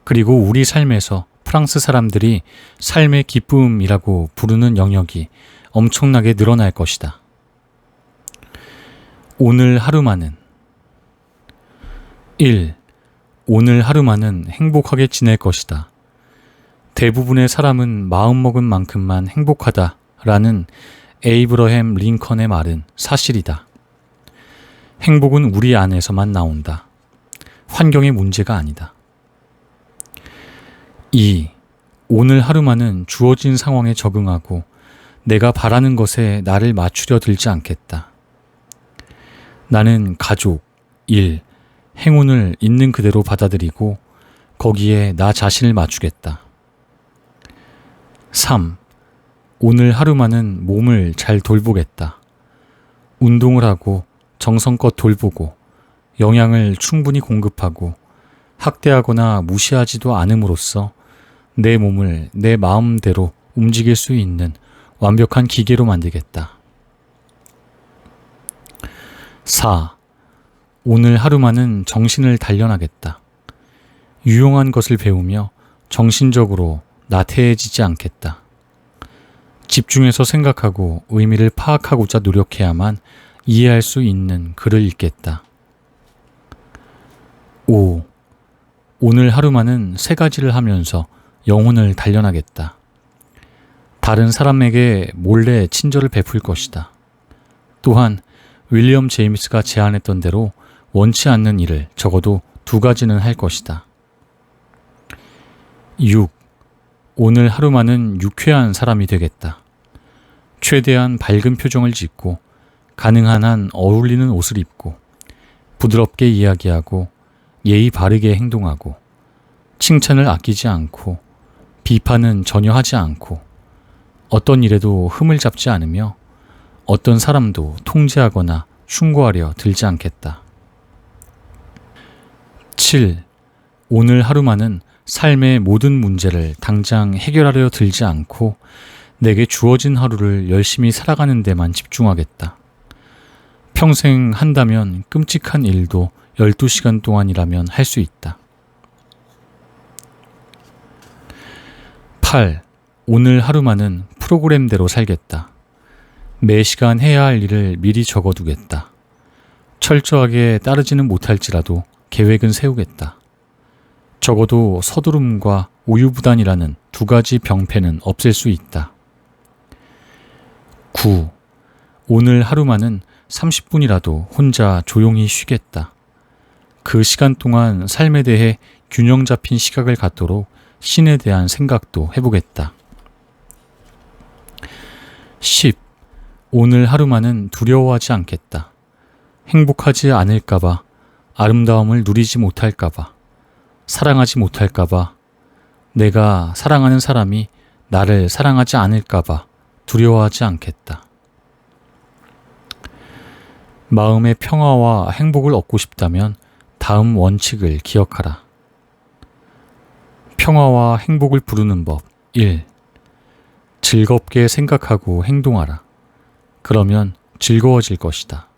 그리고 우리 삶에서 프랑스 사람들이 삶의 기쁨이라고 부르는 영역이 엄청나게 늘어날 것이다. 오늘 하루만은 1. 오늘 하루만은 행복하게 지낼 것이다. 대부분의 사람은 마음먹은 만큼만 행복하다라는 에이브러햄 링컨의 말은 사실이다. 행복은 우리 안에서만 나온다. 환경의 문제가 아니다. 2. 오늘 하루만은 주어진 상황에 적응하고 내가 바라는 것에 나를 맞추려 들지 않겠다. 나는 가족, 일, 행운을 있는 그대로 받아들이고 거기에 나 자신을 맞추겠다. 3. 오늘 하루만은 몸을 잘 돌보겠다. 운동을 하고 정성껏 돌보고 영양을 충분히 공급하고 학대하거나 무시하지도 않음으로써 내 몸을 내 마음대로 움직일 수 있는 완벽한 기계로 만들겠다. 4. 오늘 하루만은 정신을 단련하겠다. 유용한 것을 배우며 정신적으로 나태해지지 않겠다. 집중해서 생각하고 의미를 파악하고자 노력해야만 이해할 수 있는 글을 읽겠다. 5. 오늘 하루만은 3가지를 하면서 영혼을 단련하겠다. 다른 사람에게 몰래 친절을 베풀 것이다. 또한 윌리엄 제임스가 제안했던 대로 원치 않는 일을 적어도 2가지는 할 것이다. 6. 오늘 하루만은 유쾌한 사람이 되겠다. 최대한 밝은 표정을 짓고 가능한 한 어울리는 옷을 입고 부드럽게 이야기하고 예의 바르게 행동하고 칭찬을 아끼지 않고 비판은 전혀 하지 않고 어떤 일에도 흠을 잡지 않으며 어떤 사람도 통제하거나 흉고하려 들지 않겠다. 7. 오늘 하루만은 삶의 모든 문제를 당장 해결하려 들지 않고 내게 주어진 하루를 열심히 살아가는 데만 집중하겠다. 평생 한다면 끔찍한 일도 12시간 동안이라면 할 수 있다. 8. 오늘 하루만은 프로그램대로 살겠다. 매 시간 해야 할 일을 미리 적어두겠다. 철저하게 따르지는 못할지라도 계획은 세우겠다. 적어도 서두름과 우유부단이라는 2가지 병폐는 없앨 수 있다. 9. 오늘 하루만은 30분이라도 혼자 조용히 쉬겠다. 그 시간 동안 삶에 대해 균형 잡힌 시각을 갖도록 신에 대한 생각도 해보겠다. 10. 오늘 하루만은 두려워하지 않겠다. 행복하지 않을까봐, 아름다움을 누리지 못할까봐, 사랑하지 못할까봐, 내가 사랑하는 사람이 나를 사랑하지 않을까봐 두려워하지 않겠다. 마음의 평화와 행복을 얻고 싶다면 다음 원칙을 기억하라. 평화와 행복을 부르는 법 1. 즐겁게 생각하고 행동하라. 그러면 즐거워질 것이다.